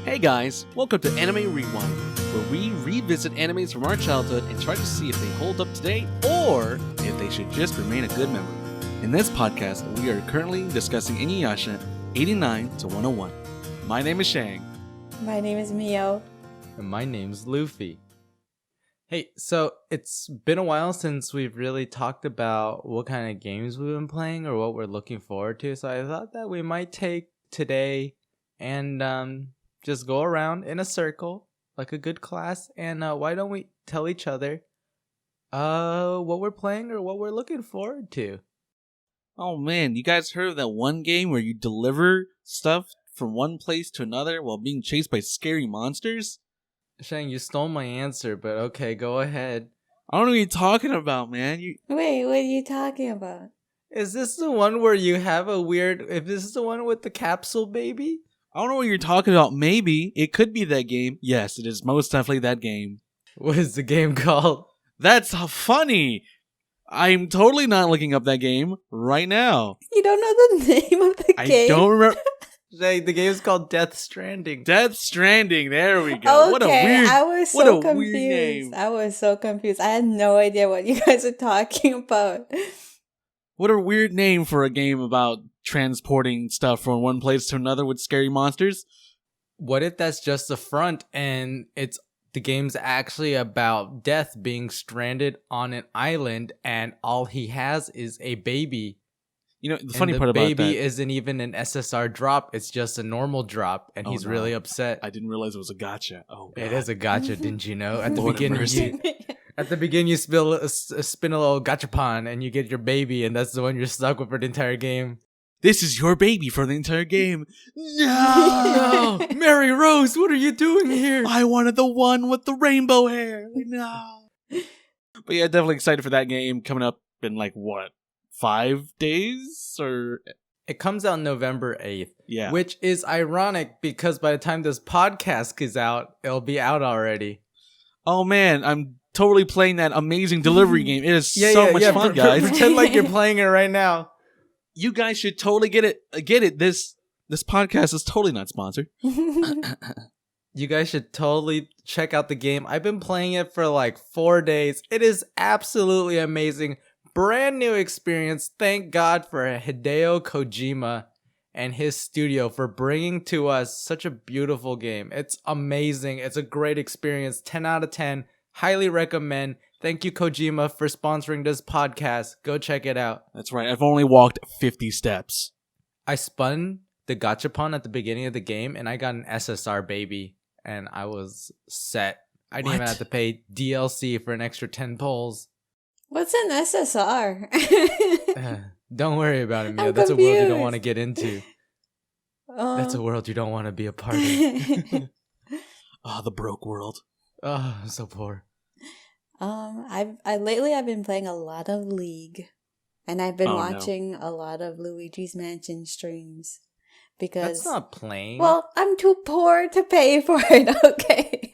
Hey guys, welcome to Anime Rewind, where we revisit animes from our childhood and try to see if they hold up today or if they should just remain a good memory. In this podcast, we are currently discussing InuYasha 89 to 101. My name is Shang. My name is Mio. And my name's Loofie. Hey, so it's been a while since we've really talked about what kind of games we've been playing or what we're looking forward to, so I thought that we might take today and just go around in a circle like a good class, and why don't we tell each other what we're playing or what we're looking forward to. Oh man, you guys heard of that one game where you deliver stuff from one place to another while being chased by scary monsters? Shang, you stole my answer, but okay, go ahead. I don't know what you're talking about, man. Wait, what are you talking about? Is this the one where you have a weird... If this is the one with the capsule baby? I don't know what you're talking about. Maybe. It could be that game. Yes, it is most definitely that game. What is the game called? That's funny. I'm totally not looking up that game right now. You don't know the name of the game? I don't remember. Shang, the game's called Death Stranding. Death Stranding. There we go. Okay, What a weird, I was what so a confused. weird name. I was so confused. I had no idea what you guys are talking about. What a weird name for a game about transporting stuff from one place to another with scary monsters. What if that's just the front and the game's actually about Death being stranded on an island and all he has is a baby? You know, the funny part about the baby that isn't even an SSR drop, it's just a normal drop, and he's really upset. I didn't realize it was a gacha. Oh, God. It is a gacha, didn't you know? At the Lord have beginning, you spin a little gachapon and you get your baby, and that's the one you're stuck with for the entire game. This is your baby for the entire game. No! Mary Rose, what are you doing here? I wanted the one with the rainbow hair. No. But yeah, definitely excited for that game coming up in 5 days? Or it comes out November 8th. Yeah. Which is ironic because by the time this podcast is out, it'll be out already. Oh man, I'm totally playing that amazing delivery game. It is so much fun, guys. Pretend like you're playing it right now. You guys should totally get it. This podcast is totally not sponsored. You guys should totally check out the game. I've been playing it for 4 days. It is absolutely amazing. Brand new experience. Thank God for Hideo Kojima and his studio for bringing to us such a beautiful game. It's amazing. It's a great experience. 10 out of 10. Highly recommend. Thank you, Kojima, for sponsoring this podcast. Go check it out. That's right. I've only walked 50 steps. I spun the gachapon at the beginning of the game, and I got an SSR baby, and I was set. I didn't even have to pay DLC for an extra 10 pulls. What's an SSR? Don't worry about it, Mia. I'm That's a world you don't confused. want to get into. That's a world you don't want to be a part of. The broke world. Oh, I'm so poor. Lately I've been playing a lot of League, and I've been Oh, watching a lot of Luigi's Mansion streams because That's not playing. well, I'm too poor to pay for it. Okay.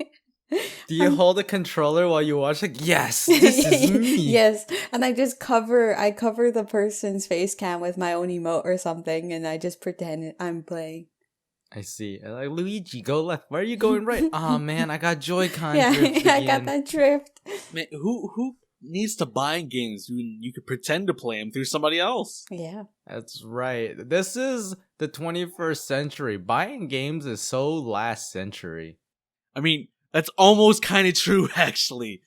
Do you hold a controller while you watch? Yes, this is me. Yes, and I cover the person's face cam with my own emote or something, and I just pretend I'm playing. I see. Like, Luigi, go left. Why are you going right? Oh man, I got Joy-Con Yeah, drift I again. got that drift. Man, who needs to buy games when you could pretend to play them through somebody else? Yeah. That's right. This is the 21st century. Buying games is so last century. I mean, that's almost kind of true, actually.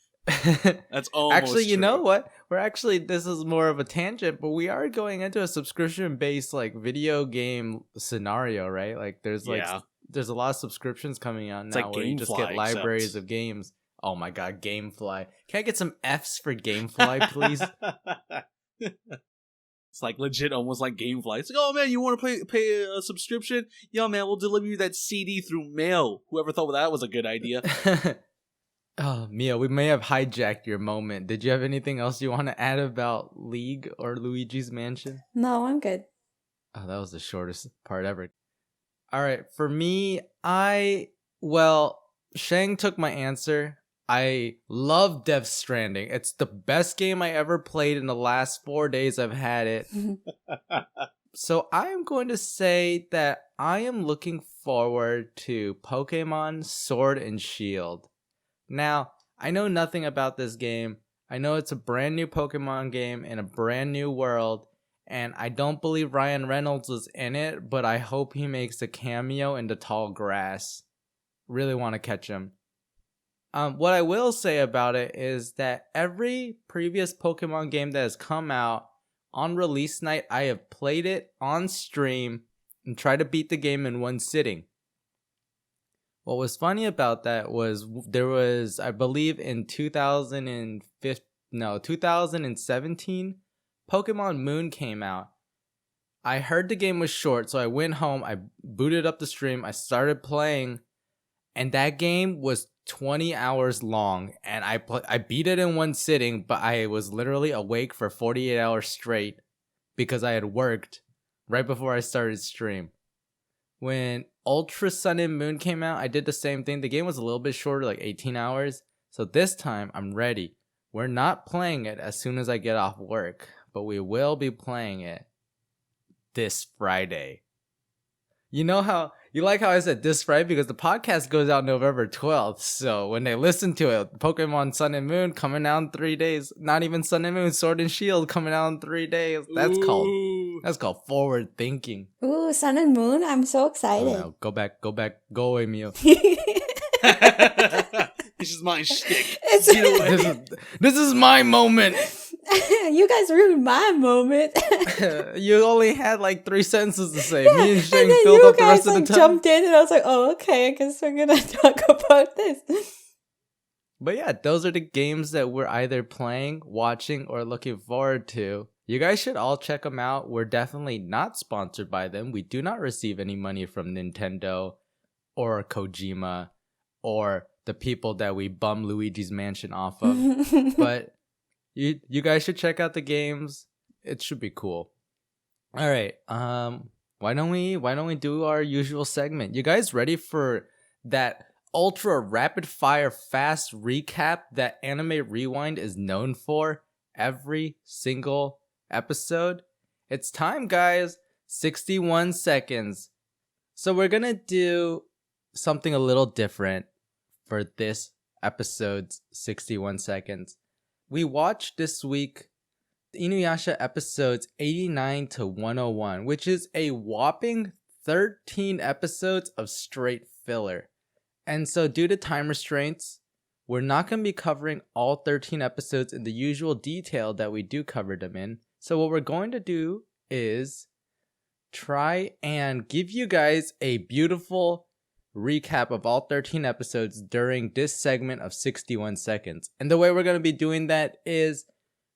That's almost Actually, you true. know what? This is more of a tangent, but we are going into a subscription-based video game scenario, right? There's a lot of subscriitscriptions coming out It's now like where you just Gamefly, get libraries except- of games. Oh my god, Gamefly. Can I get some Fs for Gamefly, please? It's legit almost like Gamefly. It's oh man, you want to pay a subscription? Yo man, we'll deliver you that CD through mail. Whoever thought that was a good idea. Oh, Mia, we may have hijacked your moment. Did you have anything else you want to add about League or Luigi's Mansion? No, I'm good. Oh, that was the shortest part ever. All right, for me, Shang took my answer. I love Death Stranding. It's the best game I ever played in the last 4 days I've had it. So I am going to say that I am looking forward to Pokemon Sword and Shield. Now, I know nothing about this game. I know it's a brand new Pokemon game in a brand new world, and I don't believe Ryan Reynolds is in it, but I hope he makes a cameo in the tall grass. Really want to catch him. What I will say about it is that every previous Pokemon game that has come out on release night, I have played it on stream and tried to beat the game in one sitting. What was funny about that was there was, I believe in 2017, Pokemon Moon came out. I heard the game was short, so I went home, I booted up the stream, I started playing, and that game was 20 hours long, and I beat it in one sitting, but I was literally awake for 48 hours straight because I had worked right before I started stream. When Ultra Sun and Moon came out, I did the same thing. The game was a little bit shorter, like 18 hours. So this time, I'm ready. We're not playing it as soon as I get off work, but we will be playing it this Friday. You know how, you like how I said this Friday? Because the podcast goes out November 12th. So when they listen to it, Pokemon Sun and Moon coming out in 3 days. Not even Sun and Moon, Sword and Shield coming out in 3 days. That's called forward thinking. Ooh, Sun and Moon. I'm so excited. Oh, no. Go back. Go away, Mio. This is my shtick. It's- This is my moment. You guys ruined my moment. You only had like 3 sentences to say. Yeah, Me and Shang then filled you up the guys rest of the time. jumped in, and I was like, "Oh, okay. I guess we're gonna talk about this." But yeah, those are the games that we're either playing, watching, or looking forward to. You guys should all check them out. We're definitely not sponsored by them. We do not receive any money from Nintendo or Kojima or the people that we bum Luigi's Mansion off of. But you guys should check out the games. It should be cool. All right. Why don't we do our usual segment? You guys ready for that ultra rapid fire fast recap that Anime Rewind is known for every single episode? It's time, guys. 61 seconds. So we're gonna do something a little different for this episode's 61 seconds. We watched this week InuYasha episodes 89 to 101, which is a whopping 13 episodes of straight filler. And so due to time restraints, we're not going to be covering all 13 episodes in the usual detail that we do cover them in. So what we're going to do is try and give you guys a beautiful recap of all 13 episodes during this segment of 61 seconds. And the way we're going to be doing that is,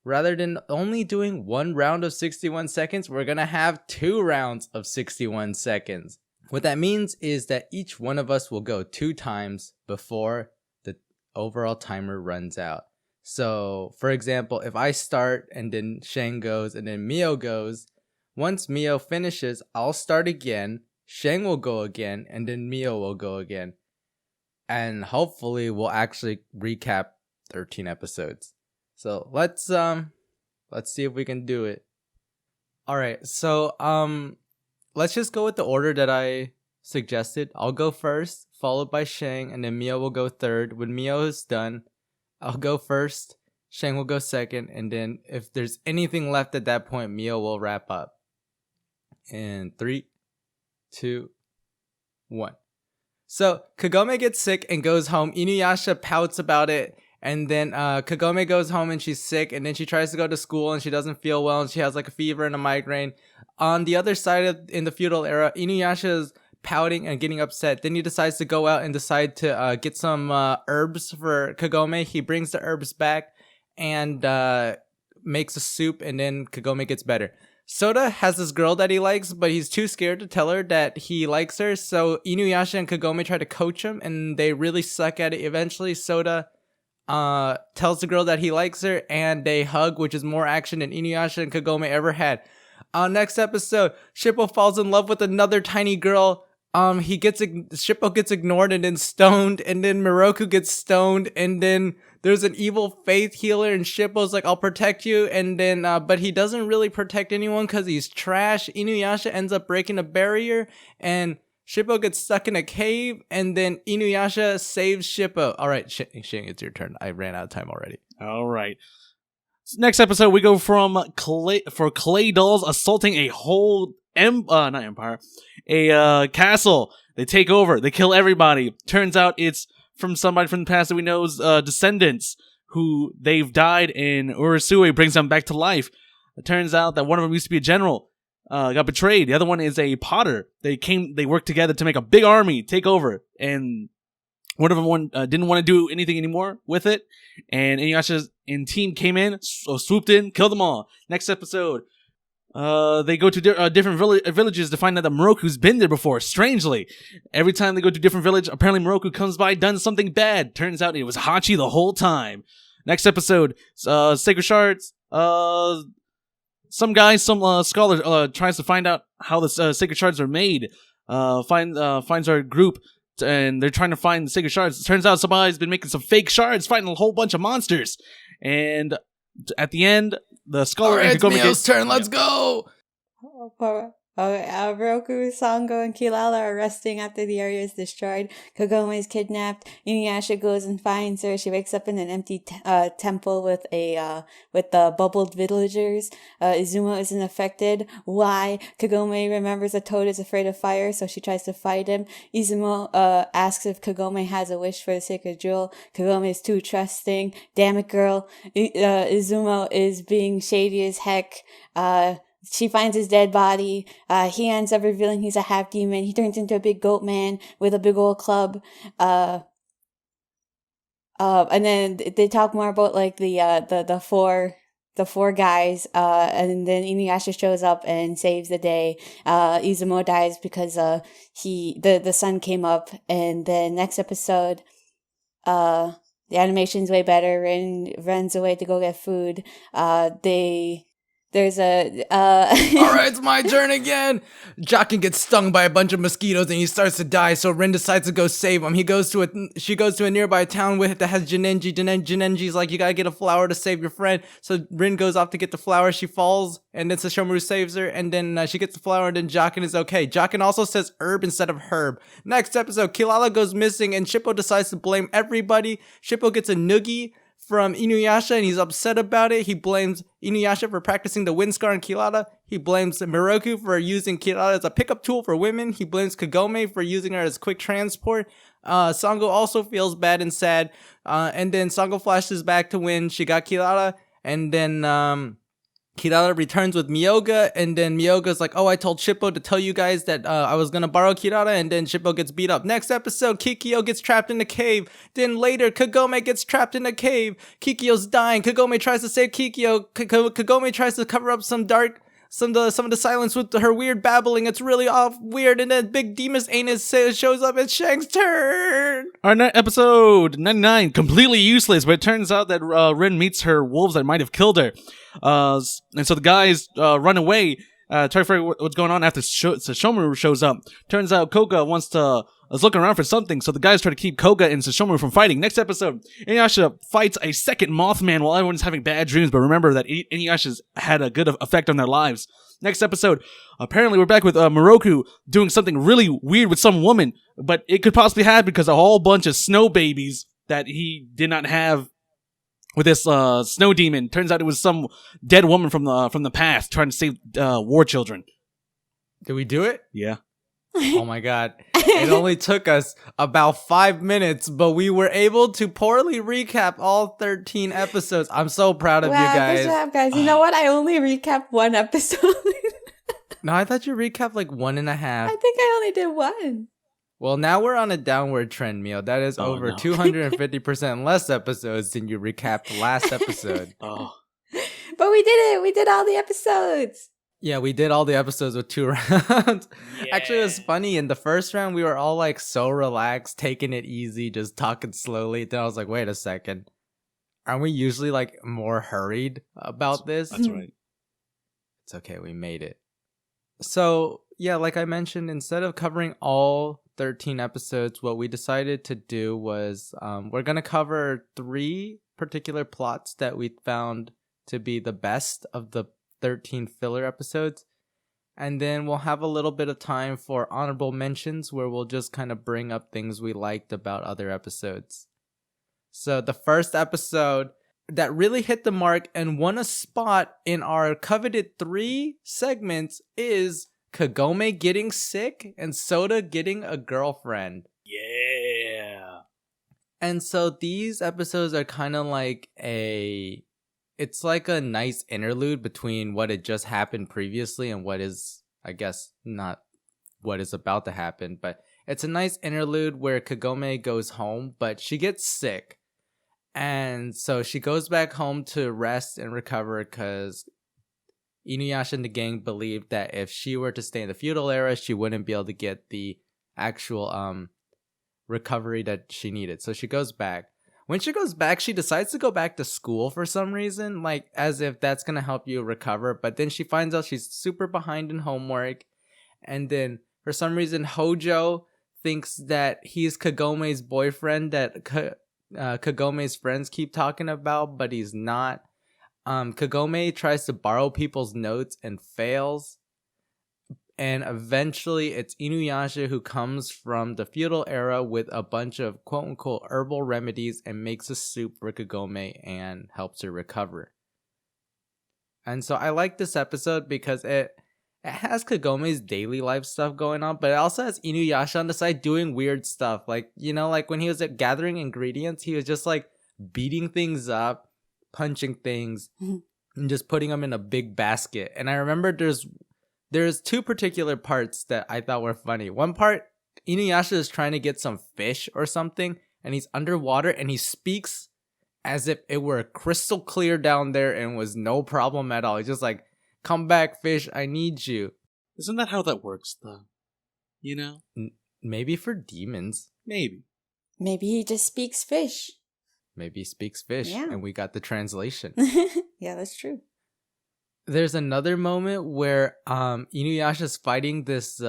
rather than only doing one round of 61 seconds, we're going to have 2 rounds of 61 seconds. What that means is that each one of us will go 2 times before the overall timer runs out. So, for example, if I start and then Shang goes and then Mio goes, once Mio finishes, I'll start again, Shang will go again, and then Mio will go again. And hopefully we'll actually recap 13 episodes. So let's see if we can do it. All right. So let's just go with the order that I suggested. I'll go first, followed by Shang, and then Mio will go third. When Mio is done, I'll go first, Shang will go second, and then if there's anything left at that point, Mio will wrap up. In 3, 2, 1. So Kagome gets sick and goes home. InuYasha pouts about it. And then Kagome goes home and she's sick, and then she tries to go to school and she doesn't feel well and she has like a fever and a migraine. On the other side in the feudal era, InuYasha is pouting and getting upset. Then he decides to go out and decide to get some herbs for Kagome. He brings the herbs back and makes a soup, and then Kagome gets better. Soda has this girl that he likes, but he's too scared to tell her that he likes her. So InuYasha and Kagome try to coach him, and they really suck at it. Eventually, Soda tells the girl that he likes her, and they hug, which is more action than InuYasha and Kagome ever had. Next episode, Shippo falls in love with another tiny girl. Shippo gets ignored and then stoned, and then Miroku gets stoned, and then there's an evil faith healer, and Shippo's like, I'll protect you, and then but he doesn't really protect anyone because he's trash. InuYasha ends up breaking a barrier, and Shippo gets stuck in a cave, and then InuYasha saves Shippo. All right, Shing, it's your turn. I ran out of time already. All right. Next episode, we go from clay dolls assaulting a whole castle. They take over. They kill everybody. Turns out it's from somebody from the past that we know's descendants who they've died, and Urasue brings them back to life. It turns out that one of them used to be a general, got betrayed. The other one is a potter. They worked together to make a big army, take over, and one of them didn't want to do anything anymore with it, and InuYasha's team came in, swooped in, killed them all. Next episode, they go to different villages to find out that Miroku's been there before. Strangely, every time they go to a different village, apparently Miroku comes by, done something bad. Turns out it was Hachi the whole time. Next episode, Sacred Shards. Some scholar tries to find out how the Sacred Shards are made. Finds our group, and they're trying to find the Sacred Shards. It turns out somebody's been making some fake shards, fighting a whole bunch of monsters. And at the end, the scholar... Alright, it's Mio's turn, let's go! Roku, Sango, and Kilala are resting after the area is destroyed. Kagome is kidnapped. InuYasha goes and finds her. She wakes up in an empty temple with the bubbled villagers. Izumo isn't affected. Why? Kagome remembers a toad is afraid of fire, so she tries to fight him. Izumo asks if Kagome has a wish for the sacred jewel. Kagome is too trusting. Damn it, girl. Izumo is being shady as heck. She finds his dead body. He ends up revealing he's a half demon. He turns into a big goat man with a big old club. And then they talk more about like the four guys. And then InuYasha shows up and saves the day. Izumo dies because the sun came up. And then next episode, the animation's way better. Rin runs away to go get food. There's a Alright, it's my turn again. Jockin gets stung by a bunch of mosquitoes and he starts to die, so Rin decides to go save him. She goes to a nearby town that has Jinenji. Jinenji's like, you gotta get a flower to save your friend. So Rin goes off to get the flower, she falls, and then Sesshomaru saves her, and then she gets the flower, and then Jockin is okay. Jockin also says herb instead of herb. Next episode, Kilala goes missing and Shippo decides to blame everybody. Shippo gets a noogie from InuYasha and he's upset about it. He blames InuYasha for practicing the wind scar on Kilala. He blames Miroku for using Kilala as a pickup tool for women. He blames Kagome for using her as quick transport. Sango also feels bad and sad. And then Sango flashes back to when she got Kilala, and then Kirara returns with Miyoga, and then Miyoga's like, oh, I told Shippo to tell you guys that I was gonna borrow Kirara, and then Shippo gets beat up. Next episode, Kikyo gets trapped in a cave. Then later, Kagome gets trapped in a cave. Kikyo's dying. Kagome tries to save Kikyo. Kagome tries to cover up some of the silence with her weird babbling. It's really weird, and then Big Demon's anus shows up. It's Shang's turn! Our episode 99, completely useless, but it turns out that Rin meets her wolves that might have killed her. And so the guys run away, try to figure out what's going on after Sesshomaru shows up. Turns out Koga is looking around for something, so the guys try to keep Koga and Sesshomaru from fighting. Next episode, InuYasha fights a second Mothman while everyone's having bad dreams, but remember that InuYasha's had a good effect on their lives. Next episode, apparently we're back with Miroku doing something really weird with some woman, but it could possibly happen because a whole bunch of snow babies that he did not have with this snow demon. Turns out it was some dead woman from the past trying to save war children. Did we do it? Yeah. Oh my god. It only took us about 5 minutes, but we were able to poorly recap all 13 episodes. I'm so proud of you guys. Good job, guys. You know what? I only recapped one episode. No, I thought you recapped like 1.5. I think I only did one. Well, now we're on a downward trend, Mio. That is over 250% less episodes than you recapped last episode. Oh. But we did it. We did all the episodes. Yeah, we did all the episodes with 2 rounds. Yeah. Actually, it was funny. In the first round, we were all like so relaxed, taking it easy, just talking slowly. Then I was like, wait a second. Aren't we usually like more hurried about this? That's right. It's okay. We made it. So yeah, like I mentioned, instead of covering all 13 episodes, what we decided to do was we're going to cover 3 particular plots that we found to be the best of the 13 filler episodes. And then we'll have a little bit of time for honorable mentions where we'll just kind of bring up things we liked about other episodes. So the first episode that really hit the mark and won a spot in our coveted 3 segments is Kagome getting sick and Soda getting a girlfriend. Yeah. And so these episodes are kind of like it's like a nice interlude between what had just happened previously and what is, I guess, not what is about to happen. But it's a nice interlude where Kagome goes home, but she gets sick. And so she goes back home to rest and recover because InuYasha and the gang believed that if she were to stay in the feudal era, she wouldn't be able to get the actual recovery that she needed. So she goes back. When she goes back, she decides to go back to school for some reason, like as if that's going to help you recover. But then she finds out she's super behind in homework. And then for some reason, Hojo thinks that he's Kagome's boyfriend that Kagome's friends keep talking about, but he's not. Kagome tries to borrow people's notes and fails. And eventually it's InuYasha who comes from the feudal era with a bunch of quote-unquote herbal remedies and makes a soup for Kagome and helps her recover. And so I like this episode because it has Kagome's daily life stuff going on, but it also has InuYasha on the side doing weird stuff. Like, you know, like when he was gathering ingredients, he was just like beating things up, punching things, and just putting them in a big basket. And I remember there's 2 particular parts that I thought were funny. One part, InuYasha is trying to get some fish or something, and he's underwater, and he speaks as if it were crystal clear down there and was no problem at all. He's just like, come back, fish, I need you. Isn't that how that works, though? You know? Maybe for demons. Maybe. Maybe he just speaks fish. Maybe he speaks fish, Yeah. and we got the translation. Yeah, that's true. There's another moment where InuYasha's fighting this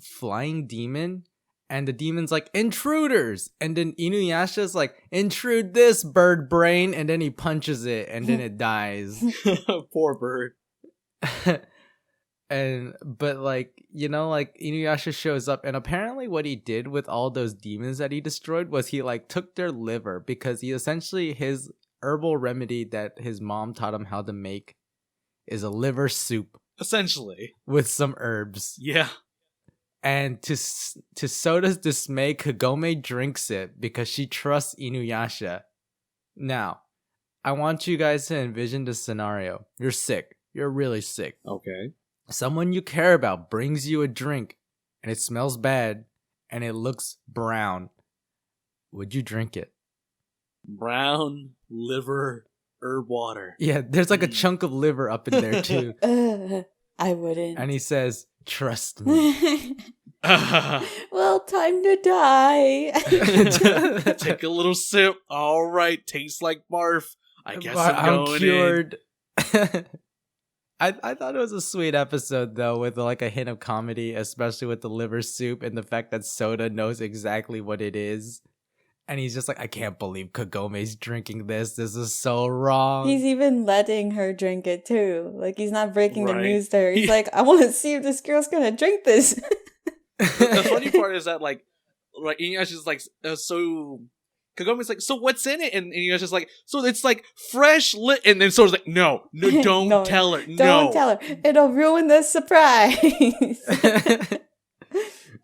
flying demon, and the demon's like, intruders! And then InuYasha's like, intrude this, bird brain! And then he punches it, and then it dies. Poor bird. But like, you know, like InuYasha shows up, and apparently what he did with all those demons that he destroyed was he like took their liver, because he essentially, his herbal remedy that his mom taught him how to make is a liver soup. Essentially. With some herbs. Yeah. And to Soda's dismay, Kagome drinks it because she trusts InuYasha. Now, I want you guys to envision this scenario. You're sick. You're really sick. Okay. Someone you care about brings you a drink, and it smells bad, and it looks brown. Would you drink it? Brown liver herb water. Yeah, there's like a chunk of liver up in there too. I wouldn't. And he says, trust me. Well, time to die. Take a little sip. All right, tastes like barf. I guess I'm going cured. I thought it was a sweet episode though, with like a hint of comedy, especially with the liver soup and the fact that Soda knows exactly what it is. And he's just like, I can't believe Kagome's drinking this. This is so wrong. He's even letting her drink it too. Like, he's not breaking the Right. news to her. He's like, I want to see if this girl's gonna drink this. The funny part is that like InuYasha's like so Kagome's like, so what's in it? And InuYasha's like, so it's like fresh lit. And then Soda's like, no, don't No, tell her. Don't tell her. It'll ruin the surprise.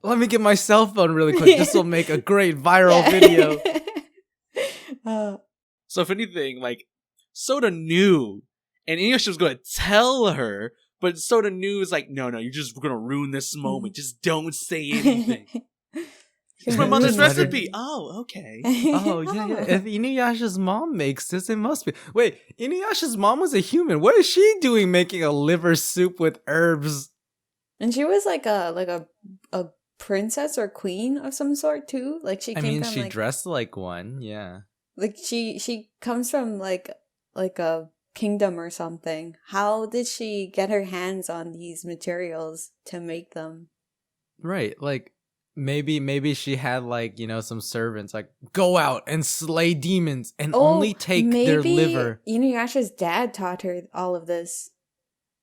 Let me get my cell phone really quick. This will make a great viral video. So if anything, like Soda knew, and InuYasha was going to tell her, but Soda knew is like, no, you're just going to ruin this moment. Just don't say anything. It's my mother's recipe. Oh, okay. Oh, yeah. If InuYasha's mom makes this, it must be. Wait, InuYasha's mom was a human. What is she doing making a liver soup with herbs? And she was like a princess or queen of some sort too. Like she came from dressed like one, yeah. like she comes from like a kingdom or something. How did she get her hands on these materials to make them? Right, like maybe she had like, you know, some servants like go out and slay demons and only take their liver. InuYasha's dad taught her all of this.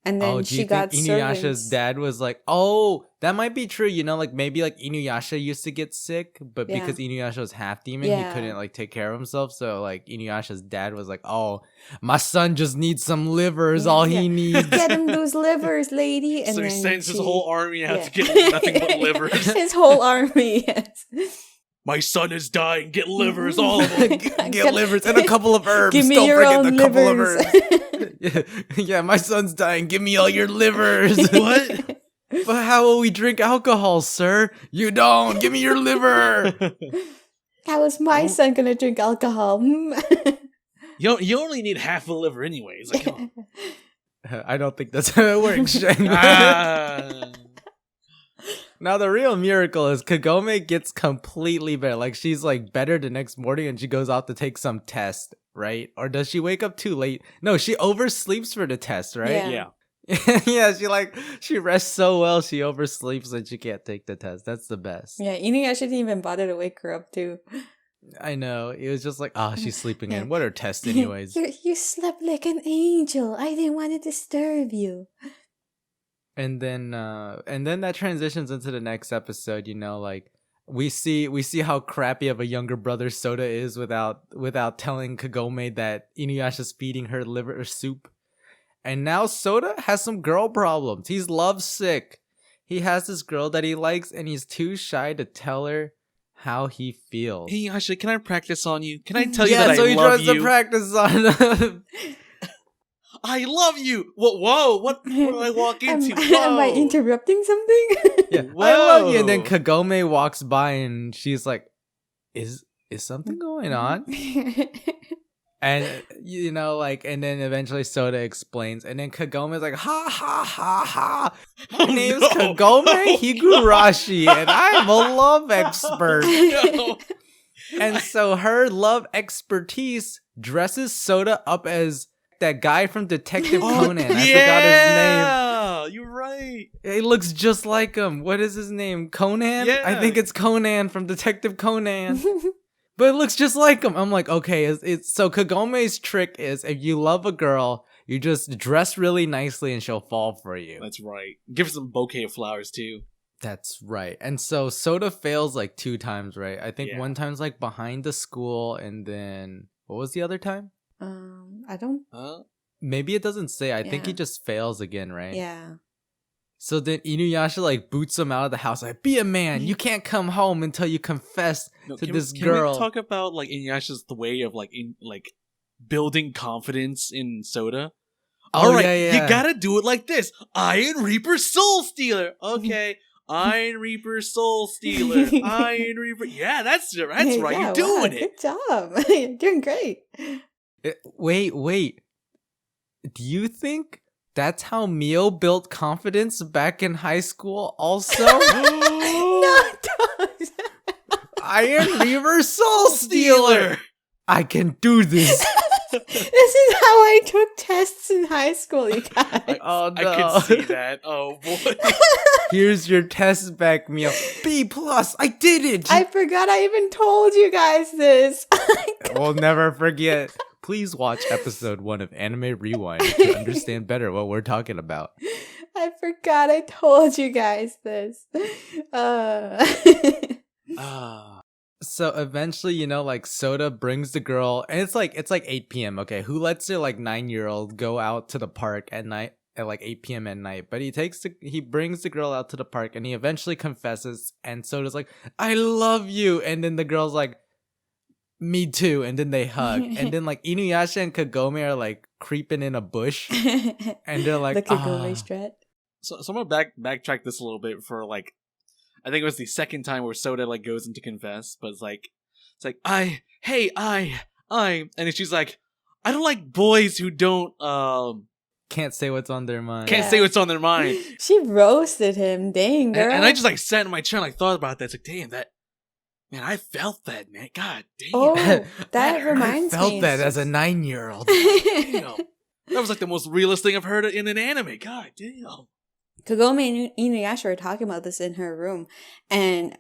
And then Do she you got think InuYasha's servants. dad was like, oh, that might be true, you know, like maybe like InuYasha used to get sick, but Yeah. because InuYasha was half demon, Yeah. he couldn't like take care of himself. So like InuYasha's dad was like, oh, my son just needs some livers, all he needs. Get him those livers, lady. And So he then sends his whole army out to Yeah. get nothing but livers. His whole army, yes. My son is dying. Get livers, all of them. Get livers and a couple of herbs. Give me Don't your forget own the couple of livers. herbs. Yeah, my son's dying. Give me all your livers. What? But how will we drink alcohol, sir? You don't. Give me your liver. How is my son gonna drink alcohol? You only need half a liver anyways. Like, come on. I don't think that's how it works, Shang. Ah. Now the real miracle is Kagome gets completely better. Like she's like better the next morning and she goes out to take some test, right? Or does she wake up too late? No, she oversleeps for the test, right? Yeah. Yeah. Yeah, she rests so well she oversleeps and she can't take the test. That's the best. Yeah, InuYasha didn't even bother to wake her up too. I know. It was just like, she's sleeping Yeah. in. What are tests anyways? You slept like an angel. I didn't want to disturb you. And then that transitions into the next episode, you know, like we see how crappy of a younger brother Soda is without telling Kagome that InuYasha's feeding her liver soup. And now Soda has some girl problems. He's lovesick. He has this girl that he likes and he's too shy to tell her how he feels. Hey, Yasha, can I practice on you? Can I tell you that so I he love tries you? to practice on I love you. Whoa! What do I walk into? Am I interrupting something? Yeah, Whoa. I love you. And then Kagome walks by and she's like, is something going on? And you know, like, and then eventually Soda explains, and then Kagome's like, ha ha ha ha. My name's Kagome Higurashi, and I'm a love expert. No. And so her love expertise dresses Soda up as that guy from Detective Conan. I forgot his name. Yeah, you're right. He looks just like him. What is his name? Conan? Yeah. I think it's Conan from Detective Conan. But it looks just like him. I'm like, okay, it's so Kagome's trick is if you love a girl, you just dress really nicely and she'll fall for you. That's right. Give her some bouquet of flowers too. That's right. And so Soda fails like 2 times, right? I think Yeah. one time's like behind the school, and then what was the other time? I don't. Maybe it doesn't say. I think he Yeah. just fails again, right? Yeah. So then InuYasha like boots him out of the house. Like, be a man. You can't come home until you confess to this girl. Can we talk about like InuYasha's the way of like building confidence in Soda? Oh, All right, yeah. you gotta do it like this. Iron Reaper Soul Stealer. Okay. Iron Reaper Soul Stealer. Iron Reaper. Yeah, that's right. Yeah, You're doing wow, it. Good job. You're doing great. Wait. Do you think that's how Mio built confidence back in high school also? No, don't. Iron Reaver Soul Stealer! I can do this! This is how I took tests in high school, you guys. Oh no. I could see that. Oh boy. Here's your test back, Mio. B+, I did it! I forgot I even told you guys this. We'll never forget. Please watch episode 1 of Anime Rewind to understand better what we're talking about. I forgot I told you guys this. So eventually, you know, like Soda brings the girl, and it's like 8 p.m. Okay, who lets their like 9-year-old go out to the park at night at like 8 p.m. at night? But he brings the girl out to the park, and he eventually confesses. And Soda's like, "I love you," and then the girl's like, "Me too," and then they hug, and then like InuYasha and Kagome are like creeping in a bush, and they're like, the Kagome strat. So I'm gonna backtrack this a little bit for like, I think it was the second time where Soda like goes in to confess, but it's like I, and she's like, I don't like boys who don't can't say what's on their mind. can't say what's on their mind. She roasted him. Dang, girl. And I just like sat in my chair and like thought about that. It's like, damn, that man, I felt that, man. God damn. Oh, that I reminds felt me. that as a 9-year-old. Damn. That was like the most realist thing I've heard in an anime. God damn. Kagome and InuYasha were talking about this in her room, and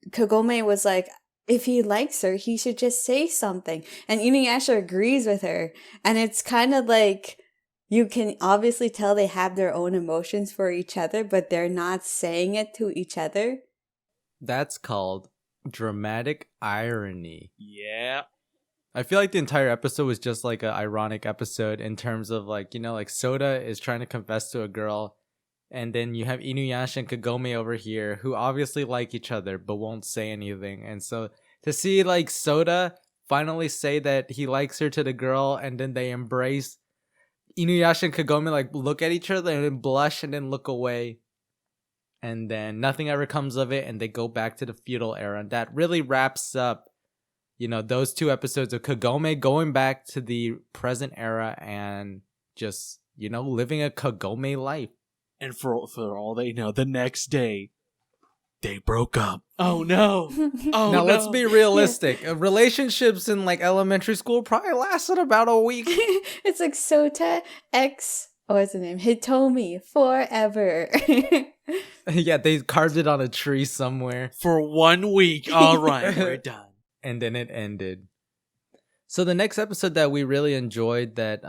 Kagome was like, if he likes her, he should just say something. And InuYasha agrees with her. And it's kind of like, you can obviously tell they have their own emotions for each other, but they're not saying it to each other. That's called dramatic irony. Yeah. I feel like the entire episode was just like an ironic episode in terms of like, like Soda is trying to confess to a girl, and then you have InuYasha and Kagome over here who obviously like each other but won't say anything. And so to see like Soda finally say that he likes her to the girl, and then they embrace, InuYasha and Kagome like look at each other and then blush and then look away. And then nothing ever comes of it, and they go back to the feudal era. And that really wraps up those 2 episodes of Kagome going back to the present era and just, living a Kagome life. And for all they know, the next day, they broke up. Oh no. Oh now no. let's be realistic. Relationships in like elementary school probably lasted about a week. It's like Sota X, what's the name? Hitomi forever. Yeah, they carved it on a tree somewhere. For 1 week. All right, we're done. And then it ended. So the next episode that we really enjoyed that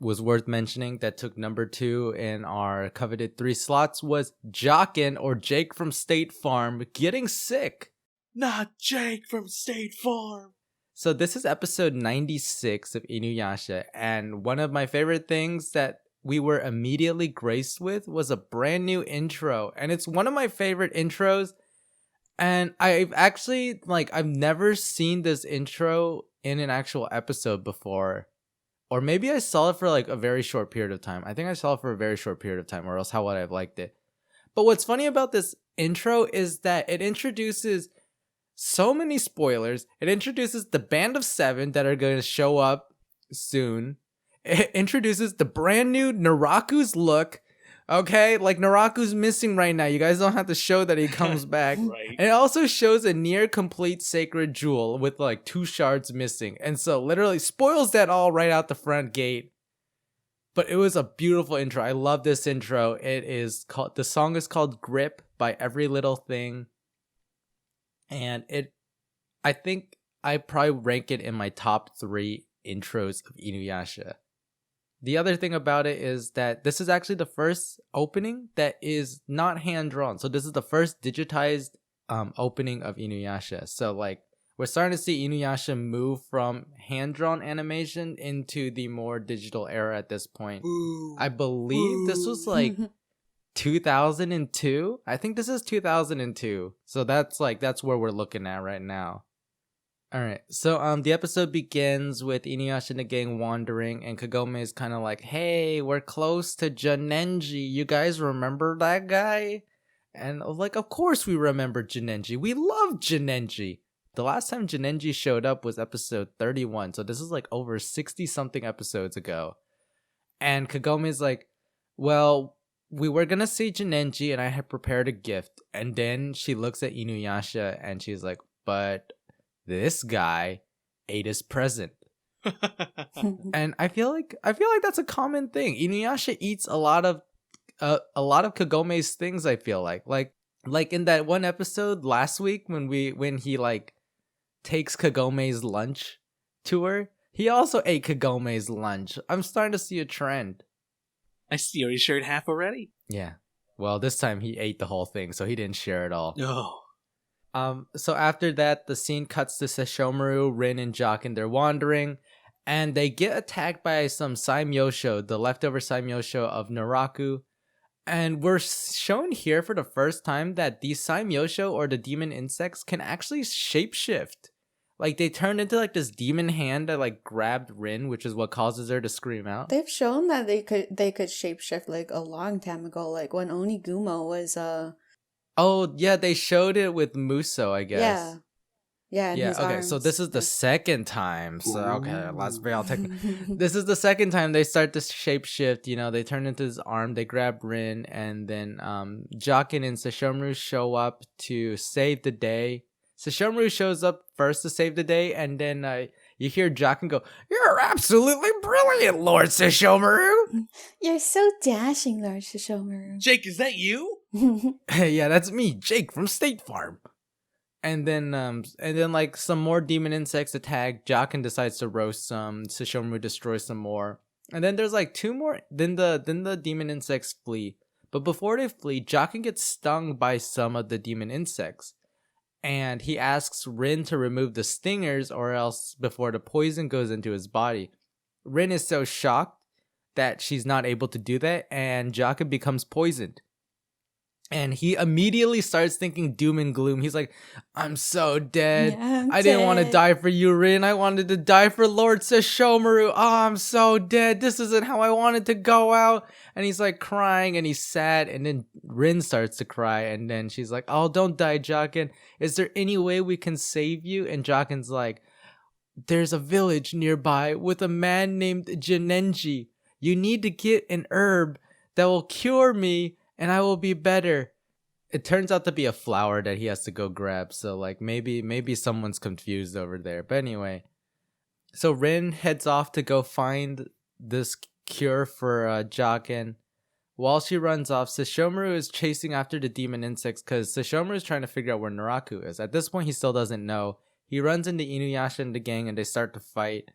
was worth mentioning that took number 2 in our coveted 3 slots was Jockin, or Jake from State Farm, getting sick. Not Jake from State Farm. So this is episode 96 of InuYasha, and one of my favorite things that we were immediately graced with was a brand new intro. And it's one of my favorite intros. And I've actually, I've never seen this intro in an actual episode before. Or maybe I saw it for, a very short period of time. I think I saw it for a very short period of time, or else how would I have liked it? But what's funny about this intro is that it introduces so many spoilers. It introduces the band of 7 that are going to show up soon. It introduces the brand new Naraku's look. Okay, Naraku's missing right now. You guys don't have to show that he comes back. Right. And it also shows a near complete sacred jewel with 2 shards missing. And so literally spoils that all right out the front gate. But it was a beautiful intro. I love this intro. The song is called Grip by Every Little Thing. And I think I probably rank it in my top 3 intros of InuYasha. The other thing about it is that this is actually the first opening that is not hand-drawn. So this is the first digitized opening of InuYasha. So we're starting to see InuYasha move from hand-drawn animation into the more digital era at this point. Ooh. I believe this was 2002. I think this is 2002. So that's where we're looking at right now. All right, so the episode begins with InuYasha and the gang wandering, and Kagome is kind of like, hey, we're close to Janenji. You guys remember that guy? And I was like, of course we remember Janenji. We love Janenji. The last time Janenji showed up was episode 31, so this is over 60-something episodes ago. And Kagome is like, well, we were going to see Janenji, and I had prepared a gift. And then she looks at InuYasha, and she's like, but this guy ate his present. And I feel like that's a common thing. InuYasha eats a lot of Kagome's things. I feel like in that one episode last week when he takes Kagome's lunch to her, he also ate Kagome's lunch. I'm starting to see a trend. I see. You already shared half already. Yeah. Well, this time he ate the whole thing, so he didn't share it all. Oh. So after that, the scene cuts to Sesshomaru, Rin, and Jockin. They're wandering, and they get attacked by some Saimyosho, the leftover Saimyosho of Naraku. And we're shown here for the first time that these Saimyosho, or the demon insects, can actually shapeshift. They turned into this demon hand that grabbed Rin, which is what causes her to scream out. They've shown that they could shapeshift a long time ago, when Onigumo was Oh, yeah, they showed it with Muso, I guess. Yeah. Yeah, his okay, arms. so this is the second time. So, okay, let's be all technical. This is the second time they start to shapeshift. They turn into his arm, they grab Rin, and then Jockin and Sesshomaru show up to save the day. Sesshomaru shows up first to save the day, and then you hear Jocken go, "You're absolutely brilliant, Lord Sesshomaru." You're so dashing, Lord Sesshomaru. Jake, is that you? Yeah, that's me, Jake from State Farm. And then like some more demon insects attack. Jocken decides to roast some. Sesshomaru destroys some more. And then there's like 2 more. Then the demon insects flee. But before they flee, Jocken gets stung by some of the demon insects. And he asks Rin to remove the stingers or else before the poison goes into his body. Rin is so shocked that she's not able to do that, and Jocken becomes poisoned. And he immediately starts thinking doom and gloom. He's like, I'm so dead. Yeah, I didn't want to dead. die for you, Rin. I wanted to die for Lord Sesshomaru. Oh, I'm so dead. This isn't how I wanted to go out. And he's like crying and he's sad. And then Rin starts to cry. And then she's like, oh, don't die, Jocken. Is there any way we can save you? And Jocken's like, there's a village nearby with a man named Jinenji. You need to get an herb that will cure me and I will be better. It turns out to be a flower that he has to go grab. So like maybe someone's confused over there. But anyway, so Rin heads off to go find this cure for Jocken. While she runs off, Sesshomaru is chasing after the demon insects because Sesshomaru is trying to figure out where Naraku is. At this point, he still doesn't know. He runs into InuYasha and the gang and they start to fight.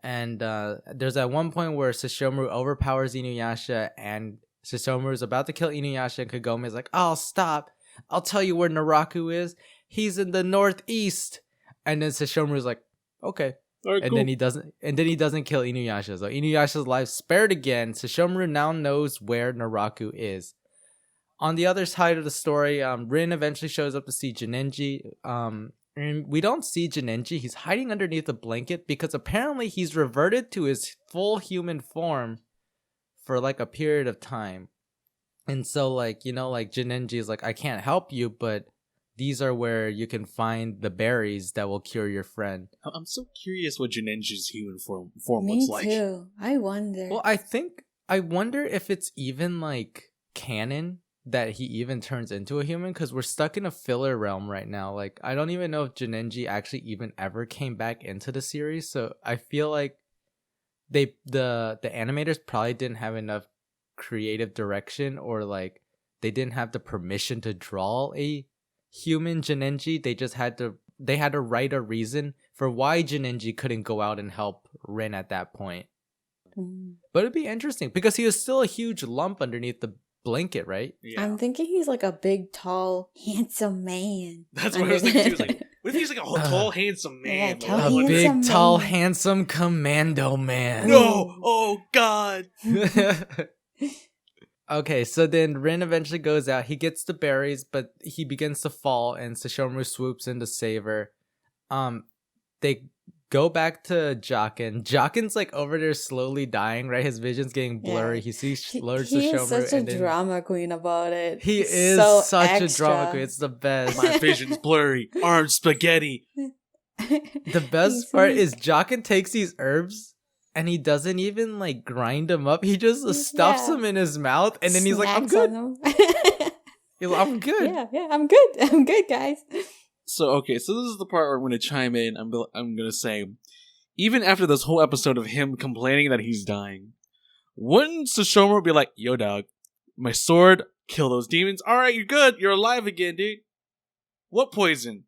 And there's at one point where Sesshomaru overpowers InuYasha and Sesshomaru is about to kill InuYasha and Kagome is like, oh, stop. I'll tell you where Naraku is. He's in the northeast. And then Sesshomaru is like, okay. Right, and cool. then he doesn't kill InuYasha. So InuYasha's life spared again. Sesshomaru now knows where Naraku is. On the other side of the story, Rin eventually shows up to see Jinenji. And we don't see Jinenji. He's hiding underneath a blanket because apparently he's reverted to his full human form for like a period of time. And so like, you know, like Jinenji is like, I can't help you, but these are where you can find the berries that will cure your friend. I'm so curious what Jinenji's human form Me looks like. too. I wonder. Well, I wonder if it's even like canon that he even turns into a human, because we're stuck in a filler realm right now. Like, I don't even know if Jinenji actually even ever came back into the series. So I feel like the animators probably didn't have enough creative direction, or like they didn't have the permission to draw a human Jinenji. They had to write a reason for why Jinenji couldn't go out and help Rin at that point. But it'd be interesting because he was still a huge lump underneath the blanket, right? Yeah. I'm thinking he's like a big, tall, handsome man. That's what I was thinking too. Like, what if he's like a tall, handsome man? Yeah, Like, tall, A big, handsome tall, man. handsome commando man. no! Oh, God! Okay, so then Rin eventually goes out. He gets the berries, but he begins to fall, and Sesshomaru swoops in to save her. They go back to Jocken. Jocken's like over there slowly dying, right? His vision's getting blurry. Yeah. He sees Lord He is Sesshomaru, such a and then drama queen about it. he He's is so such extra. a drama queen. It's the best. My vision's blurry. Armed spaghetti. The best part is Jocken takes these herbs and he doesn't even like grind them up. He just stuffs them in his mouth and then he's like, I'm Snacks good. on them. He's like, I'm good. Yeah, I'm good. I'm good, guys. So this is the part where I'm going to chime in. I'm going to say, even after this whole episode of him complaining that he's dying, wouldn't Sesshomaru be like, yo, dog, my sword, kill those demons. All right, you're good. You're alive again, dude. What poison?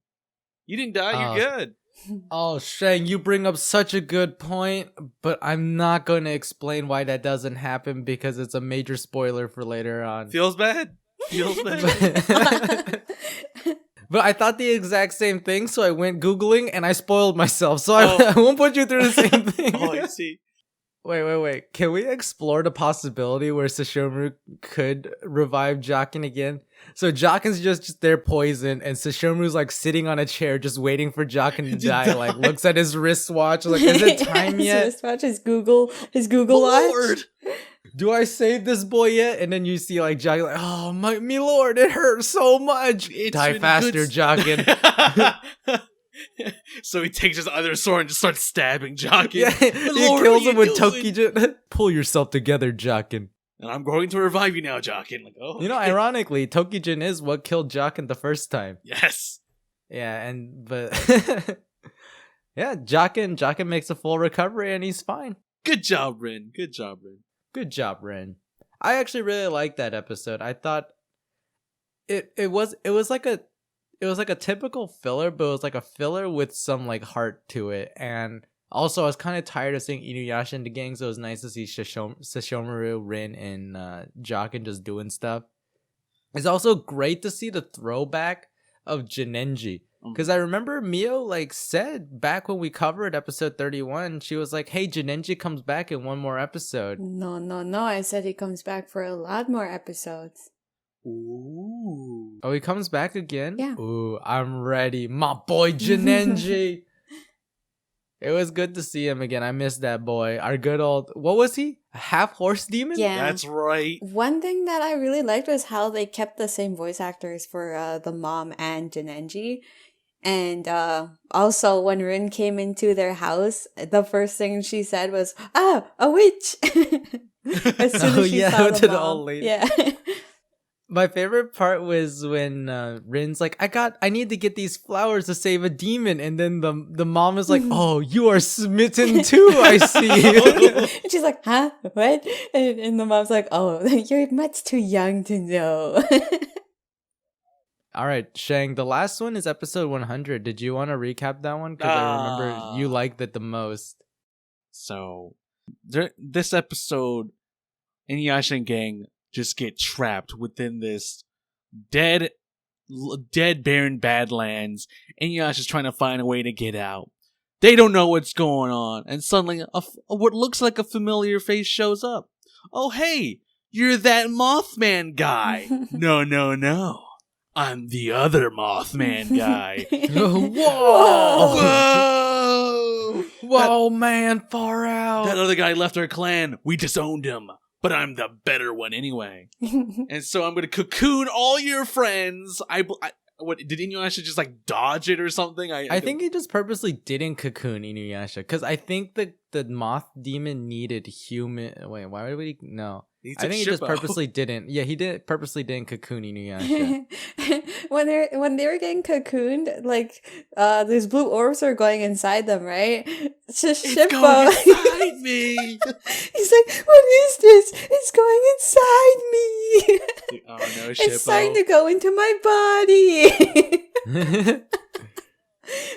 You didn't die. You're good. Oh, Shang, you bring up such a good point, but I'm not going to explain why that doesn't happen because it's a major spoiler for later on. Feels bad. Feels bad. But I thought the exact same thing, so I went Googling and I spoiled myself. So I won't put you through the same thing. Oh, I see. Wait. Can we explore the possibility where Sesshomaru could revive Jocken again? So Jocken's just there poisoned, and Sesshomaru's like sitting on a chair just waiting for Jocken to die. Like looks at his wristwatch, like, is it time yet? His wristwatch, his Google watch. Lord. Do I save this boy yet? And then you see like Jocken like, oh me lord, it hurts so much. It's Die been faster, good Jocken. So he takes his other sword and just starts stabbing Jocken. Yeah, he Lord, kills what him are you with doing? Tokijin. Pull yourself together, Jocken. And I'm going to revive you now, Jocken. Like, oh, You know, okay. ironically, Tokijin is what killed Jocken the first time. Yes. Yeah, but Yeah, Jockin makes a full recovery and he's fine. Good job, Rin. Good job, Rin. Good job, Rin. I actually really liked that episode. I thought it was like a typical filler, but it was like a filler with some like heart to it. And also, I was kind of tired of seeing InuYasha in the gang, so it was nice to see Sesshomaru, Rin, and Jockin just doing stuff. It's also great to see the throwback of Jinenji. Because I remember Mio like said back when we covered episode 31, she was like, hey, Jinenji comes back in one more episode. No. I said he comes back for a lot more episodes. Ooh. Oh, he comes back again? Yeah. Ooh, I'm ready. My boy Jinenji. It was good to see him again. I missed that boy. Our good old... What was he? A half-horse demon? Yeah. That's right. One thing that I really liked was how they kept the same voice actors for the mom and Jinenji. And also, when Rin came into their house, the first thing she said was, "Ah, a witch!" As soon as she saw to the the mom. old lady. Yeah. My favorite part was when Rin's like, I need to get these flowers to save a demon. And then the mom is like, oh, you are smitten too, I see. And she's like, huh? What? And the mom's like, oh, you're much too young to know. All right, Shang, the last one is episode 100. Did you want to recap that one? Because I remember you liked it the most. So, this episode, InuYasha and gang just get trapped within this dead barren badlands. InuYasha's trying to find a way to get out. They don't know what's going on, and suddenly what looks like a familiar face shows up. Oh, hey, you're that Mothman guy. No. I'm the other Mothman guy. Whoa, man, far out. That other guy left our clan. We disowned him. But I'm the better one anyway. And so I'm going to cocoon all your friends. What did InuYasha just like dodge it or something? I think he just purposely didn't cocoon InuYasha. Because I think the moth demon needed human... Wait, why would he... No. I think he just purposely didn't. Yeah, he purposely didn't cocoon InuYasha. when they were getting cocooned, like these blue orbs are going inside them, right? It's just It's Shippo. going inside me. He's like, what is this? It's going inside me. Oh no, Shippo. It's starting to go into my body.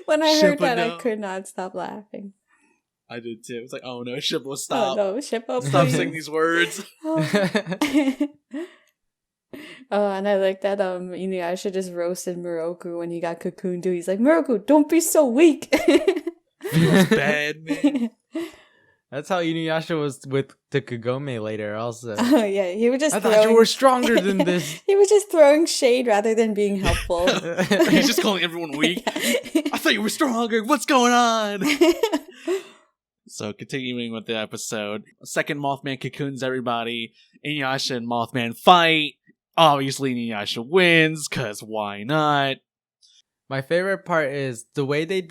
When I heard Shippo, that, no. I could not stop laughing. I did too. It's like, oh no, Shippo, stop. Oh no, Shippo, Stop please. saying these words. Oh, and I like that InuYasha just roasted Moroku when he got cocooned too. He's like, Moroku, don't be so weak. Feels bad, man. That's how InuYasha was with the Kagome later also. Oh yeah, he was just I thought you were stronger than this. He was just throwing shade rather than being helpful. He's just calling everyone weak. I thought you were stronger. What's going on? So, continuing with the episode, second Mothman cocoons everybody. InuYasha and Mothman fight. Obviously, InuYasha wins, cause why not? My favorite part is the way they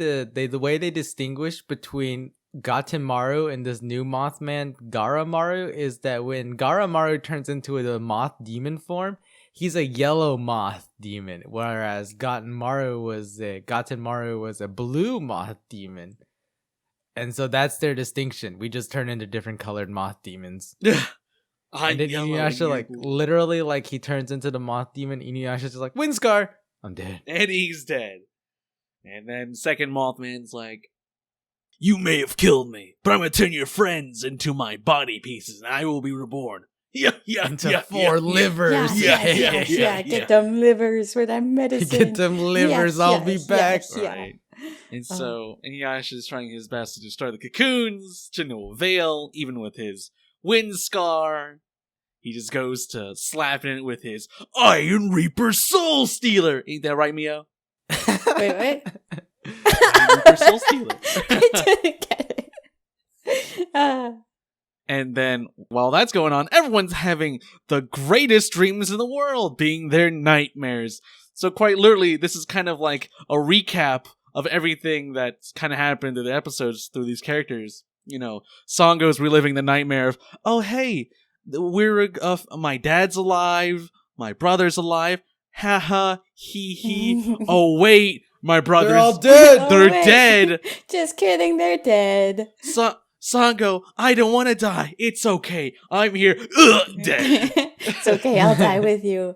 distinguish between Gatenmaru and this new Mothman Garamaru is that when Garamaru turns into the moth demon form, he's a yellow moth demon, whereas Gatenmaru was a blue moth demon. And so that's their distinction. We just turn into different colored moth demons. And then InuYasha, like, literally, like, he turns into the moth demon. InuYasha's just like, Windscar! I'm dead. And he's dead. And then second Mothman's like, you may have killed me, but I'm gonna turn your friends into my body pieces, and I will be reborn. Into four livers. Yeah. Get them livers for that medicine. Get them livers, I'll be back. Right. And so InuYasha is trying his best to destroy the cocoons, to no avail, even with his wind scar. He just goes to slapping it with his Iron Reaper Soul Stealer. Ain't that right, Mio? Wait, what? Iron Reaper Soul Stealer. I didn't get it. And then, while that's going on, everyone's having the greatest dreams in the world, being their nightmares. So quite literally, this is kind of like a recap of everything that's kind of happened to the episodes through these characters. You know, Sango's reliving the nightmare of, oh hey, my dad's alive, my brother's alive, haha, hee hee. Oh wait, My brothers, They're all dead. Oh, They're wait. dead. Just kidding, they're dead. Sango, I don't want to die. It's okay. I'm here. Ugh, dead. It's okay, I'll die with you.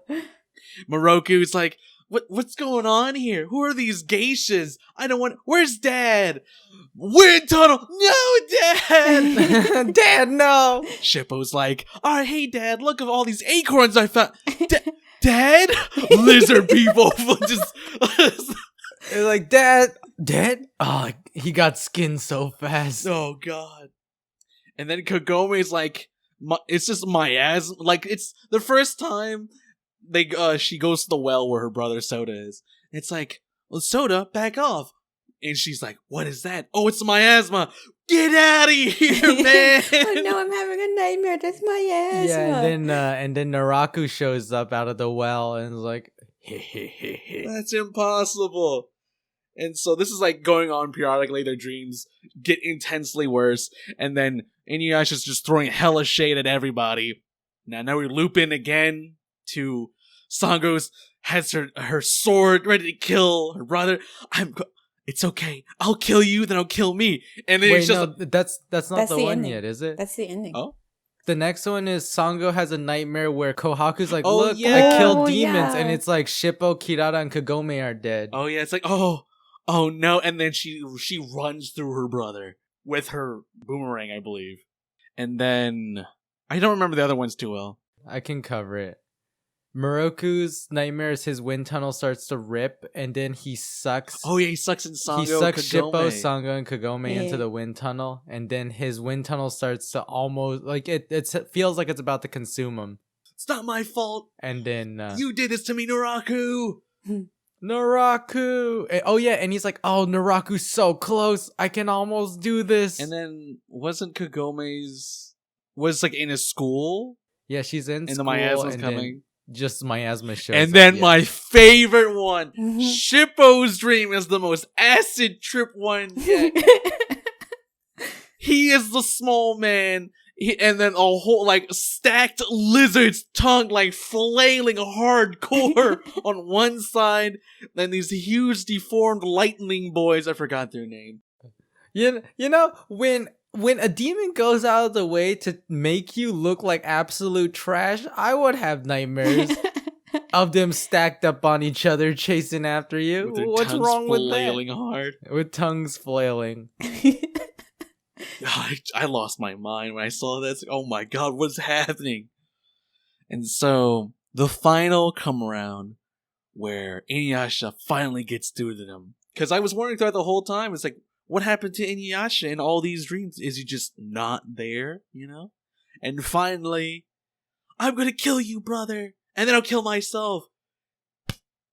Moroku's like, what's going on here? Who are these geishas? I don't want. Where's Dad? Wind tunnel. No, Dad. Dad, no. Shippo's like, all right, hey, Dad, look at all these acorns I found. Dad? Lizard people. Just. It's like, Dad. Oh, he got skinned so fast. Oh, God. And then Kagome's like, it's just miasma. Like, it's the first time she goes to the well where her brother Soda is. It's like, well, Soda, back off. And she's like, what is that? Oh, it's miasma. Get out of here, man. Oh no, I'm having a nightmare. That's my asthma. Yeah, and then Naraku shows up out of the well and is like, That's impossible. And so this is like going on periodically. Their dreams get intensely worse. And then InuYasha's just throwing hella shade at everybody. Now we loop in again to Sango's has her sword ready to kill her brother. It's okay. I'll kill you, then I'll kill me. And then wait, it's just no, that's not That's the the one ending. yet, is it? That's the ending. Oh. The next one is Sango has a nightmare where Kohaku's like, Oh, look, yeah. I killed Oh, demons. yeah. And it's like Shippo, Kirara, and Kagome are dead. Oh yeah, it's like oh no, and then she runs through her brother with her boomerang, I believe. And then I don't remember the other ones too well. I can cover it. Moroku's nightmare is his wind tunnel starts to rip, and then he sucks. Oh yeah, he sucks in Sango. He sucks Kagome. Shippo, Sango, and Kagome Yeah. into the wind tunnel, and then his wind tunnel starts to almost like it feels like it's about to consume him. It's not my fault. And then You did this to me, Naraku. Naraku. Oh yeah, and he's like, "Oh, Naraku's so close. I can almost do this." And then wasn't Kagome's was like in a school yeah, she's in and the school, miasma's and coming. then just miasma shows. And up, then yeah. my favorite one, Mhm. Shippo's dream is the most acid trip one yet. He is the small man. And then a whole, like, stacked lizard's tongue, like, flailing hardcore on one side. Then these huge, deformed lightning boys, I forgot their name. You know when a demon goes out of the way to make you look like absolute trash, I would have nightmares of them stacked up on each other chasing after you. With their What's tongues wrong with flailing that? hard. With tongues flailing. I lost my mind when I saw this. Oh my god, what's happening? And so, the final come around where InuYasha finally gets through to them. Because I was wondering throughout the whole time, it's like, what happened to InuYasha in all these dreams? Is he just not there, you know? And finally, I'm gonna kill you, brother! And then I'll kill myself!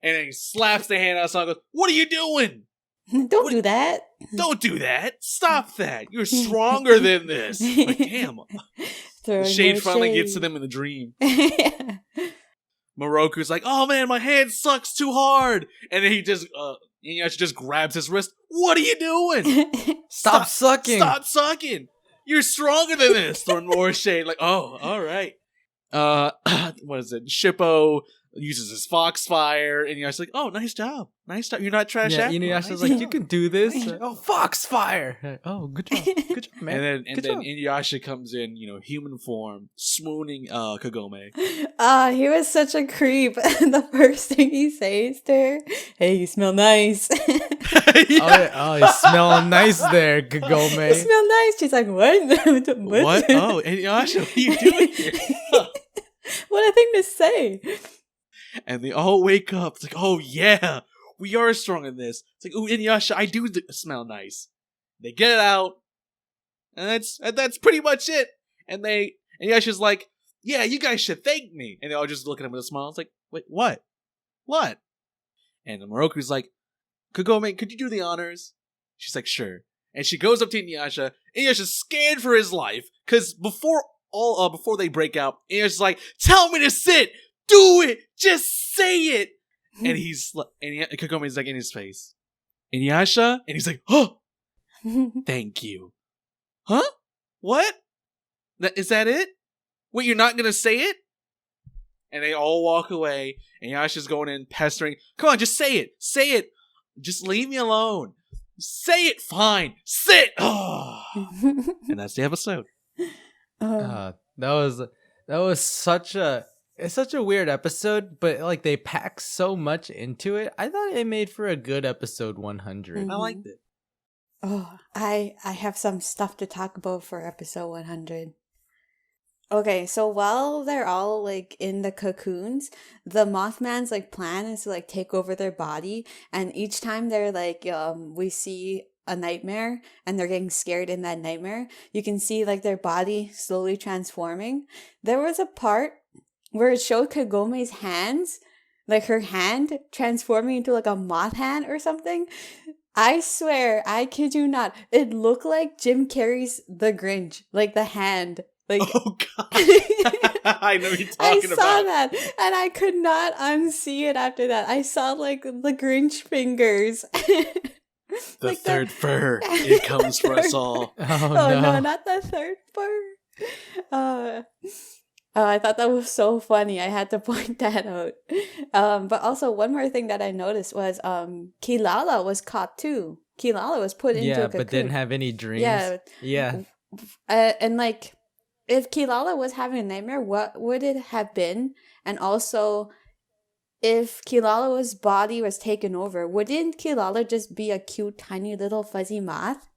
And then he slaps the hand out of Sango and goes, what are you doing? Don't do that. Don't do that! Stop that! You're stronger than this! Like, damn. Throwing The shade more finally shade. gets to them in the dream. Yeah. Moroku's like, oh man, my hand sucks too hard! And then he just, InuYasha just grabs his wrist. What are you doing? Stop sucking. Stop sucking! You're stronger than this! Throwing more shade, like, oh, alright. What is it? Shippo uses his Foxfire, and InuYasha's like, oh, nice job. Nice job. You're not trash Yeah, acting. InuYasha's Nice like, you job." can do this. Like, oh, Foxfire! Like, oh, good job, good job, man. And Good then job. InuYasha comes in, human form, swooning Kagome. He was such a creep. The first thing he says to her, hey, you smell nice. Oh, you're smelling nice there, You Kagome. smell nice. She's like, what? What? Oh, InuYasha, what are you doing here? What a thing to say. And they all wake up. It's like, oh yeah, we are strong in this. It's like, ooh, InuYasha, I do smell nice. They get it out, and that's pretty much it. And InuYasha's like, yeah, you guys should thank me. And they all just look at him with a smile. It's like, wait, what? What? And Moroku's like, Kagome, could you do the honors? She's like, sure. And she goes up to InuYasha. InuYasha's scared for his life, because before they break out, InuYasha's like, tell me to sit! Do it! Just say it! And Kagome's like in his face. InuYasha? And he's like, oh! Thank you. Huh? What? Is that it? Wait, you're not gonna say it? And they all walk away, and Yasha's going in pestering. Come on, just say it. Say it. Just leave me alone. Say it, fine. Sit. Oh. And that's the episode. That was such a weird episode, but like they packed so much into it. I thought it made for a good episode 100. I liked it. Oh, I have some stuff to talk about for episode 100. Okay, so while they're all like in the cocoons, the Mothman's like plan is to like take over their body, and each time they're like we see a nightmare and they're getting scared in that nightmare, you can see like their body slowly transforming. There was a part where it showed Kagome's hands, like her hand transforming into like a moth hand or something. I swear, I kid you not, it looked like Jim Carrey's The Grinch, like the hand. Like, oh god, I know what you're talking about. I saw that, and I could not unsee it after that. I saw like the Grinch fingers. The like third fur, it comes for us all. Oh no, not the third fur. I thought that was so funny. I had to point that out. But also one more thing that I noticed was Kilala was caught too. Kilala was put into a cocoon. But didn't have any dreams. Yeah. And like, if Kilala was having a nightmare, what would it have been? And also, if Kilala's body was taken over, wouldn't Kilala just be a cute, tiny little fuzzy moth?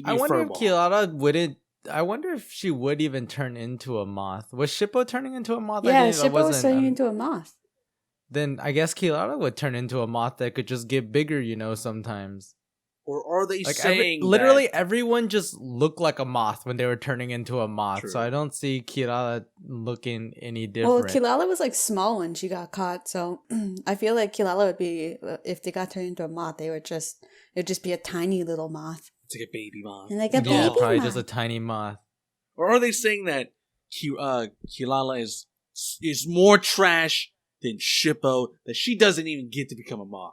I wonder if Kilala wouldn't. I wonder if she would even turn into a moth. Was Shippo turning into a moth? Yeah, Shippo was turning into a moth. Then I guess Kilala would turn into a moth that could just get bigger, sometimes. Or are they like saying literally everyone just looked like a moth when they were turning into a moth? True. So I don't see Kilala looking any different. Well, Kilala was like small when she got caught, so I feel like Kilala would be, if they got turned into a moth, it'd just be a tiny little moth. It's like a baby moth. And like a baby probably moth. Just a tiny moth. Or are they saying that Kilala is more trash than Shippo, that she doesn't even get to become a moth?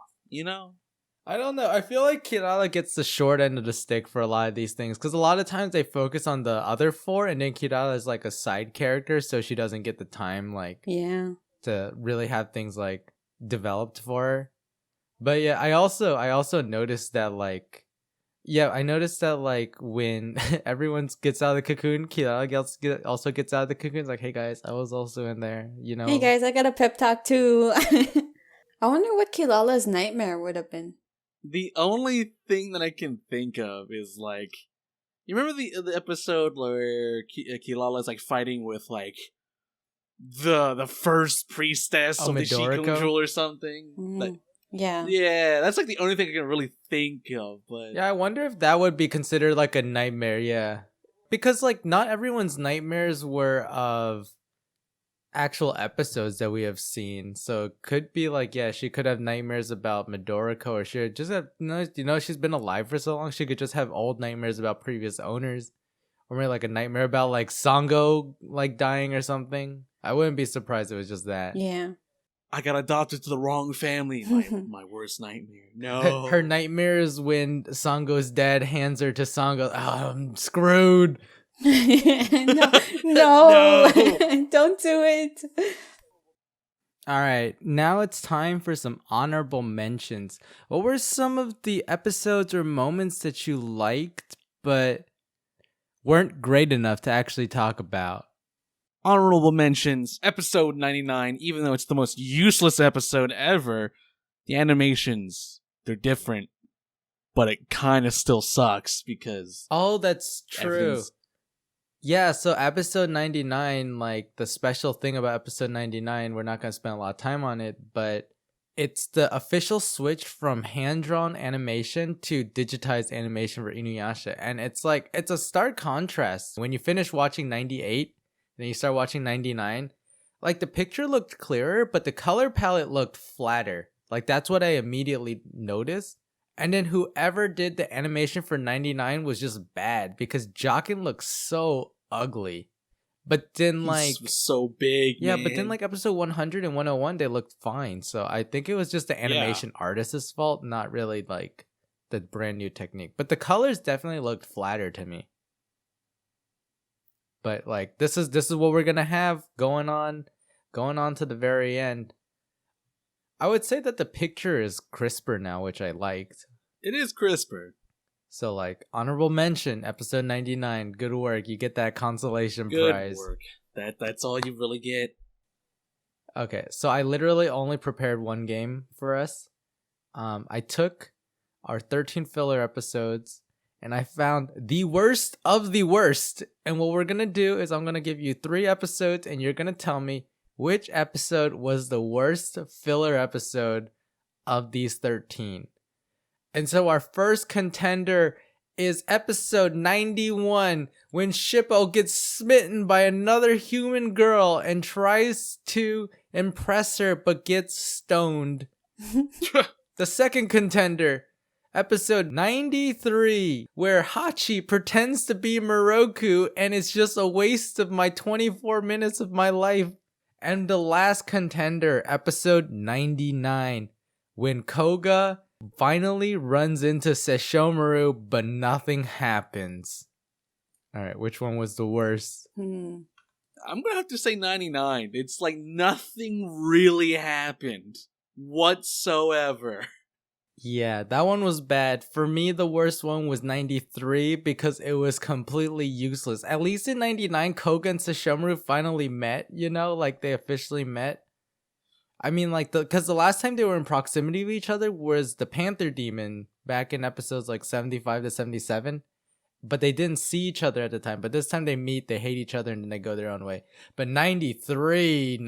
I don't know. I feel like Kilala gets the short end of the stick for a lot of these things, because a lot of times they focus on the other four, and then Kilala is like a side character, so she doesn't get the time to really have things like developed for her. But yeah, I also noticed that like when everyone gets out of the cocoon, Kilala also gets out of the cocoon. It's like, hey guys, I was also in there. Hey guys, I got a pep talk too. I wonder what Kilala's nightmare would have been. The only thing that I can think of is like, you remember the episode where Kilala is like fighting with like the first priestess of the Shikung Jewel or something? Yeah, that's like the only thing I can really think of. But yeah, I wonder if that would be considered like a nightmare. Yeah, because like not everyone's nightmares were of actual episodes that we have seen, so it could be like, yeah, she could have nightmares about Midoriko, or she would just have she's been alive for so long, she could just have old nightmares about previous owners, or maybe like a nightmare about like Sango like dying or something. I wouldn't be surprised if it was just that. Yeah, I got adopted to the wrong family. My worst nightmare. No, her nightmare is when Sango's dad hands her to Sango. Oh, I'm screwed. No. Don't do it. All right, now it's time for some honorable mentions. What were some of the episodes or moments that you liked but weren't great enough to actually talk about? Honorable mentions, episode 99, even though it's the most useless episode ever, the animations, they're different, but it kind of still sucks because... Oh, that's true. Yeah, so episode 99, like the special thing about episode 99, we're not going to spend a lot of time on it, but it's the official switch from hand-drawn animation to digitized animation for InuYasha. And it's like, it's a stark contrast. When you finish watching 98, then you start watching 99, like the picture looked clearer, but the color palette looked flatter. Like that's what I immediately noticed. And then whoever did the animation for 99 was just bad because Jokin looks so ugly. But then like... He's so big, yeah, man. But then like episode 100 and 101, they looked fine. So I think it was just the animation artist's fault, not really like the brand new technique. But the colors definitely looked flatter to me. But like this is what we're gonna have going on to the very end. I would say that the picture is crisper now, which I liked. It is crisper. So, like, honorable mention, episode 99. Good work. You get that consolation prize. Good work. That's all you really get. Okay, so I literally only prepared one game for us. I took our 13 filler episodes and I found the worst of the worst. And what we're going to do is I'm going to give you 3 episodes and you're going to tell me which episode was the worst filler episode of these 13. And so our first contender is episode 91, when Shippo gets smitten by another human girl and tries to impress her but gets stoned. The second contender, episode 93, where Hachi pretends to be Moroku and it's just a waste of my 24 minutes of my life. And the last contender, episode 99, when Koga finally runs into Sesshomaru, but nothing happens. Alright, which one was the worst? I'm gonna have to say 99. It's like nothing really happened whatsoever. Yeah, that one was bad. For me, the worst one was 93 because it was completely useless. At least in 99, Koga and Sesshomaru finally met, like they officially met. I mean, like, because the last time they were in proximity of each other was the Panther Demon back in episodes like 75 to 77. But they didn't see each other at the time. But this time they meet, they hate each other, and then they go their own way. But 93,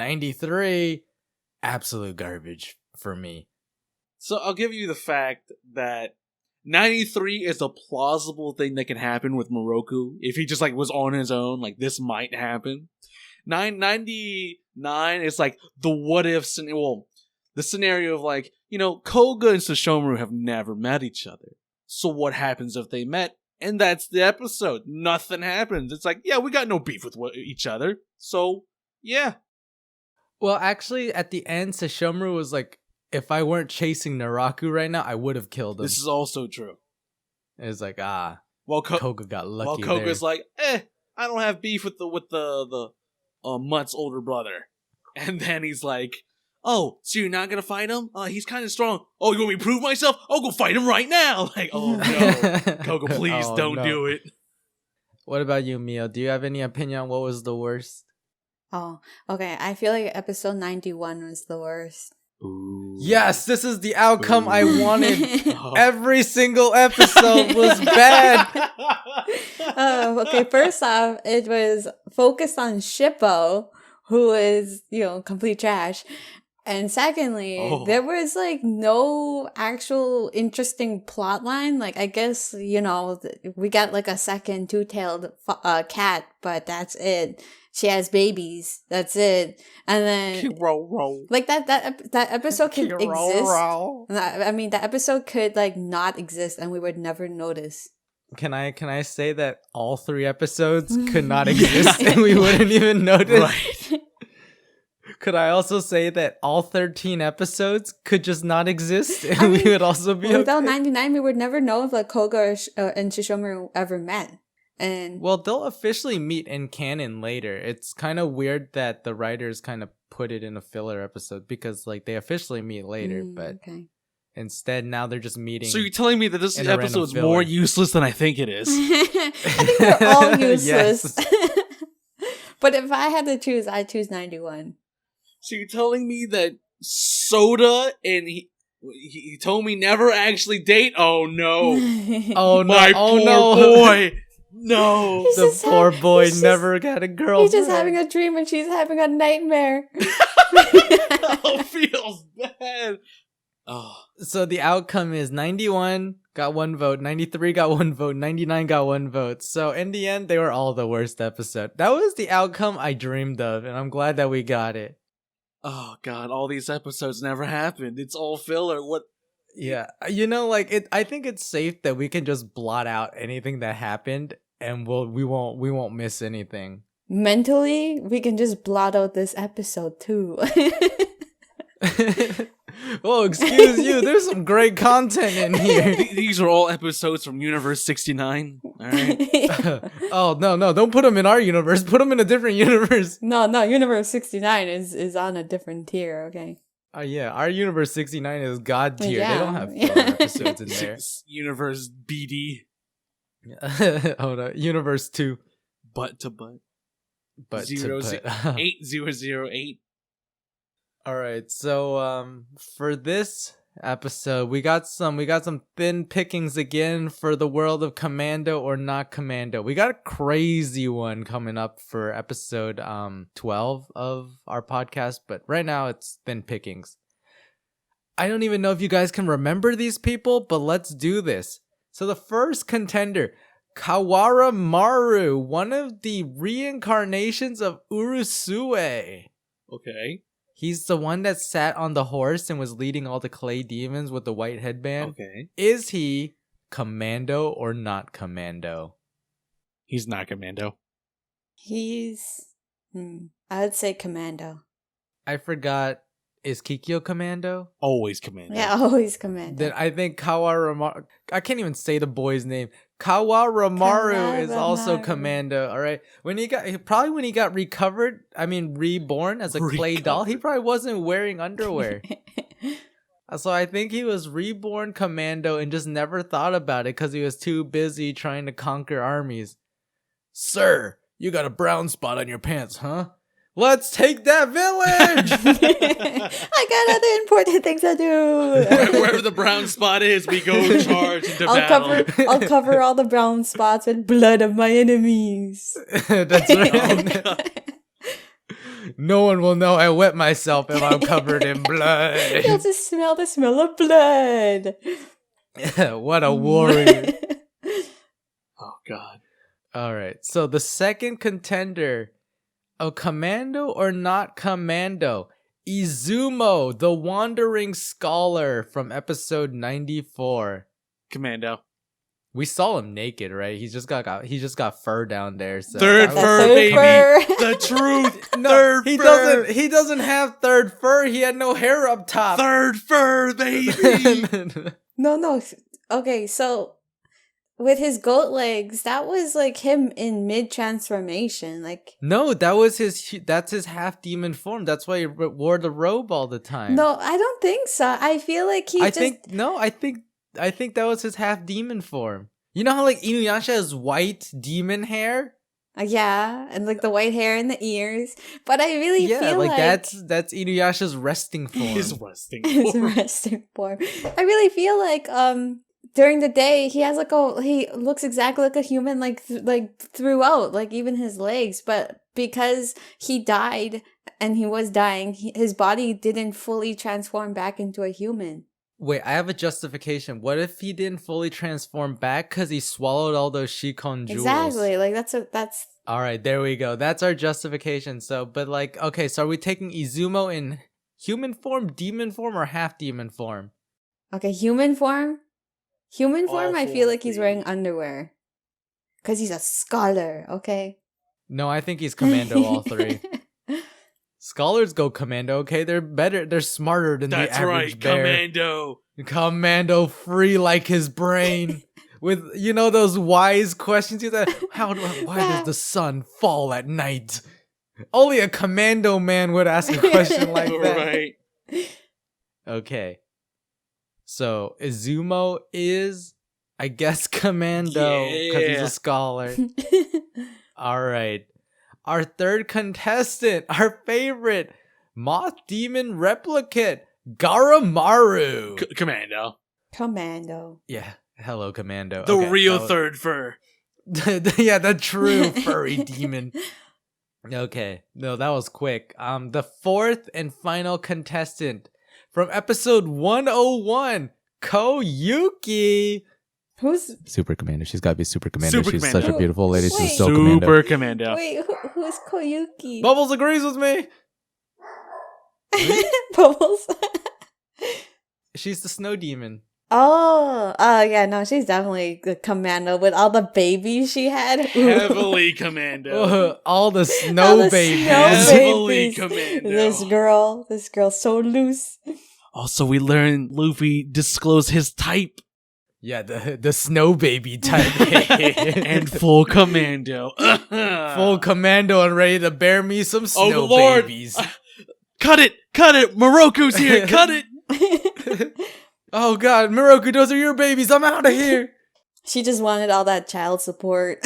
absolute garbage for me. So I'll give you the fact that 93 is a plausible thing that can happen with Moroku. If he just like was on his own, like this might happen. 99 is like the what if scenario. Well, the scenario of like, Koga and Sesshomaru have never met each other. So what happens if they met? And that's the episode. Nothing happens. It's like, yeah, we got no beef with each other. So, yeah. Well, actually, at the end, Sesshomaru was like, if I weren't chasing Naraku right now, I would have killed him. This is also true. It's like, Koga got lucky. While Koga's like, I don't have beef with the Mutt's older brother. And then he's like, oh, so you're not gonna fight him? He's kind of strong. Oh, you want me to prove myself? I'll go fight him right now. Like, oh no, Koga, please don't do it. What about you, Mio? Do you have any opinion on what was the worst? Oh, okay. I feel like episode 91 was the worst. Ooh. Yes, this is the outcome I wanted. Every single episode was bad. Okay, first off, it was focused on Shippo, who is, complete trash. And secondly, there was like no actual interesting plot line. Like, I guess, we got like a second two-tailed cat, but that's it. She has babies. That's it. And then, like that episode could exist. I mean, that episode could like not exist, and we would never notice. Can I say that all 3 episodes could not exist, and we wouldn't even notice? Right. Could I also say that all 13 episodes could just not exist, and we would also be without 99, we would never know if like Koga and Sesshomaru ever met. And well, they'll officially meet in canon later. It's kind of weird that the writers kind of put it in a filler episode because like they officially meet later, but instead now they're just meeting. So you're telling me that this episode is more useless than I think it is? I think they're all useless. But if I had to choose, I'd choose 91. So you're telling me that Soda and he told me never actually date? Oh no. Oh no. My poor boy. No. The poor boy never got a girlfriend. He's just having a dream and she's having a nightmare. Oh, feels bad. Oh. So the outcome is 91 got 1 vote, 93 got 1 vote, 99 got 1 vote. So in the end, they were all the worst episode. That was the outcome I dreamed of, and I'm glad that we got it. Oh god, all these episodes never happened. It's all filler. What? Yeah, I think it's safe that we can just blot out anything that happened, and we won't miss anything. Mentally, we can just blot out this episode too. Oh, excuse you. There's some great content in here. These are all episodes from Universe 69. All right. Oh no! Don't put them in our universe. Put them in a different universe. No. Universe 69 is on a different tier. Okay. Yeah, our Universe 69 is God tier. Yeah. They don't have filler episodes in there. Universe BD. Hold on. Universe 2. Butt to butt. But 8008. Alright, so for this episode, we got some thin pickings again for the world of Commando or not Commando. We got a crazy one coming up for episode 12 of our podcast, but right now it's thin pickings. I don't even know if you guys can remember these people, but let's do this. So the first contender, Kawara Maru, one of the reincarnations of Urusue. Okay. He's the one that sat on the horse and was leading all the clay demons with the white headband. Okay. Is he Commando or not Commando? He's not Commando. He's... I would say Commando. I forgot. Is Kikyo Commando? Always Commando. Yeah, always Commando. Then I think Kawara... I can't even say the boy's name. Kawara is also Commando, all right? When he got reborn as a clay doll, he probably wasn't wearing underwear. So I think he was reborn Commando and just never thought about it because he was too busy trying to conquer armies. Sir, you got a brown spot on your pants, huh? Let's take that village! I got other important things to do. Wherever the brown spot is, we go charge into battle. I'll cover all the brown spots with blood of my enemies. That's right. Oh, no one will know I wet myself if I'm covered in blood. You'll just smell the smell of blood. What a warrior. Oh, God. All right. So the second contender of Commando or not Commando, Izumo, the Wandering Scholar from episode 94. Commando. We saw him naked, right? He just got fur down there. So Third fur, baby. The truth. No, Third fur. He doesn't have third fur. He had no hair up top. Third fur, baby. No. Okay, so with his goat legs, that was like him in mid-transformation. Like, no, that's his half demon form. That's why he wore the robe all the time. no, I don't think so. I feel like I think that was his half demon form. You know how like InuYasha has white demon hair? Yeah, and like the white hair and the ears. But I really feel like that's InuYasha's resting form. His resting his form. resting form. I really feel like during the day he has he looks exactly like a human like throughout, like even his legs, but because he died and he was dying, his body didn't fully transform back into a human. Wait, I have a justification. What if he didn't fully transform back because he swallowed all those Shikon jewels? Exactly, like that's all right, there we go. That's our justification. So, but like, okay, so are we taking Izumo in human form, demon form, or half demon form? okay. Human form, I feel like he's four, wearing underwear because he's a scholar. Okay. No, I think he's Commando all three. Scholars go Commando, okay? They're better. They're smarter than the average bear. Commando. Commando free like his brain. With, those wise questions. He's like, why does the sun fall at night? Only a Commando man would ask a question like that. Right. Okay. So, Izumo is, I guess, Commando. Because he's a scholar. All right. Our third contestant, our favorite, Moth Demon Replicant, Garamaru. Commando. Yeah, hello, Commando. The real third fur. Yeah, the true furry demon. Okay, no, that was quick. The fourth and final contestant from episode 101, Koyuki. Who's Super Commando? She's got to be Super Commando. Super She's Commando. such a beautiful lady. Wait. She's so Commando. Super Commando. Wait, who's Koyuki? Bubbles agrees with me. Bubbles. She's the snow demon. Oh, yeah, no, she's definitely the Commando with all the babies she had. Heavily Commando. All the All snow the babies. snow Heavily babies. Commando. This girl's so loose. Also, we learned Luffy disclosed his type. Yeah, the snow baby type. And full Commando. Full Commando and ready to bear me some snow Oh, Lord. babies. Cut it! Cut it! Moroku's here! Cut it! Oh god, Miroku, those are your babies. I'm out of here. She just wanted all that child support.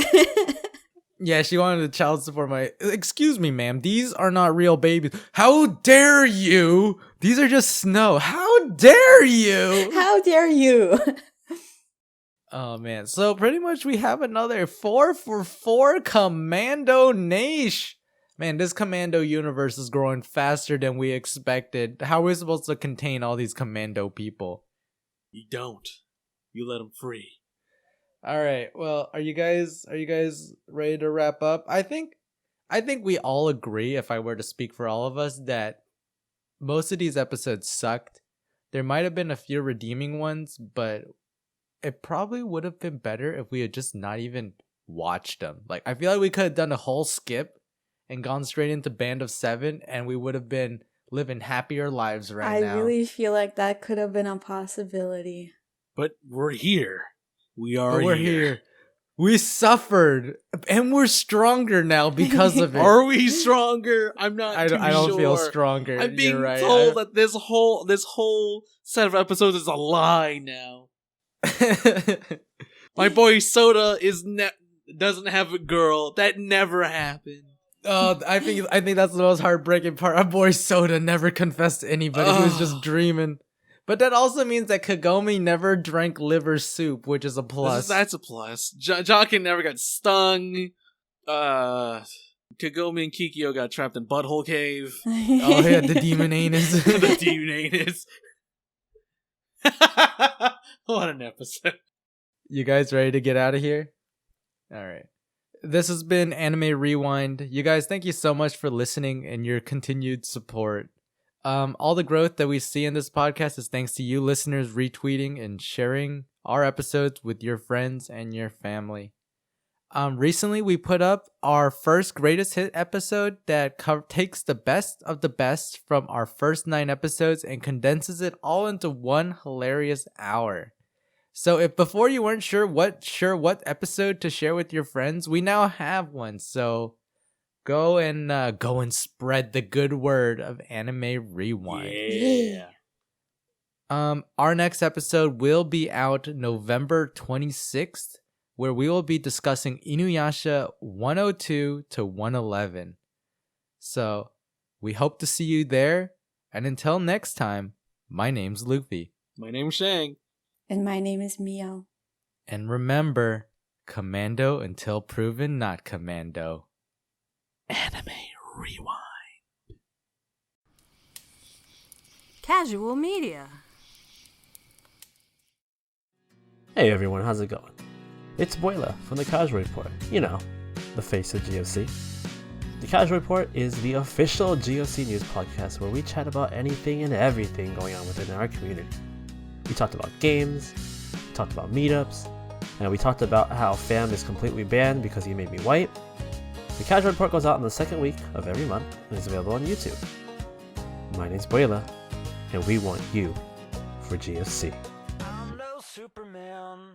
Yeah, she wanted the child support. Excuse me, ma'am. These are not real babies. How dare you? These are just snow. How dare you? How dare you? Oh man. So pretty much we have another 4 for 4 Commando Naish. Man, this Commando universe is growing faster than we expected. How are we supposed to contain all these Commando people? You don't. You let them free. All right. Well, are you guys ready to wrap up? I think we all agree, if I were to speak for all of us, that most of these episodes sucked. There might have been a few redeeming ones, but it probably would have been better if we had just not even watched them. Like, I feel like we could have done a whole skip and gone straight into Band of 7, and we would have been living happier lives right now. I really feel like that could have been a possibility. But we're here. We're here. We suffered, and we're stronger now because of it. Are we stronger? I'm not. I don't feel stronger. I'm being You're right. told that this whole set of episodes is a lie now. My boy Soda doesn't have a girl. That never happened. Oh, I think that's the most heartbreaking part. Our boy Soda never confessed to anybody. He was just dreaming. But that also means that Kagome never drank liver soup, which is a plus. That's a plus. Jokin never got stung. Kagome and Kikyo got trapped in Butthole Cave. Oh yeah, the demon anus. The demon anus. What an episode. You guys ready to get out of here? Alright. This has been Anime Rewind. You guys, thank you so much for listening and your continued support. All the growth that we see in this podcast is thanks to you listeners retweeting and sharing our episodes with your friends and your family. Recently we put up our first greatest hit episode that takes the best of the best from our first 9 episodes and condenses it all into one hilarious hour. So if before you weren't sure what episode to share with your friends, we now have one. So go and spread the good word of Anime Rewind. Yeah. Our next episode will be out November 26th, where we will be discussing InuYasha 102 to 111. So we hope to see you there. And until next time, my name's Loofie. My name's Shang. And my name is Mio. And remember, commando until proven not commando. Anime Rewind. Casual media. Hey everyone, how's it going? It's Boila from the Casual Report, you know, the face of GOC. The Casual Report is the official GOC news podcast where we chat about anything and everything going on within our community. We talked about games, we talked about meetups, and we talked about how fam is completely banned because he made me white. The Casual Report goes out on the second week of every month and is available on YouTube. My name's Boila, and we want you for GOC. I'm no Superman.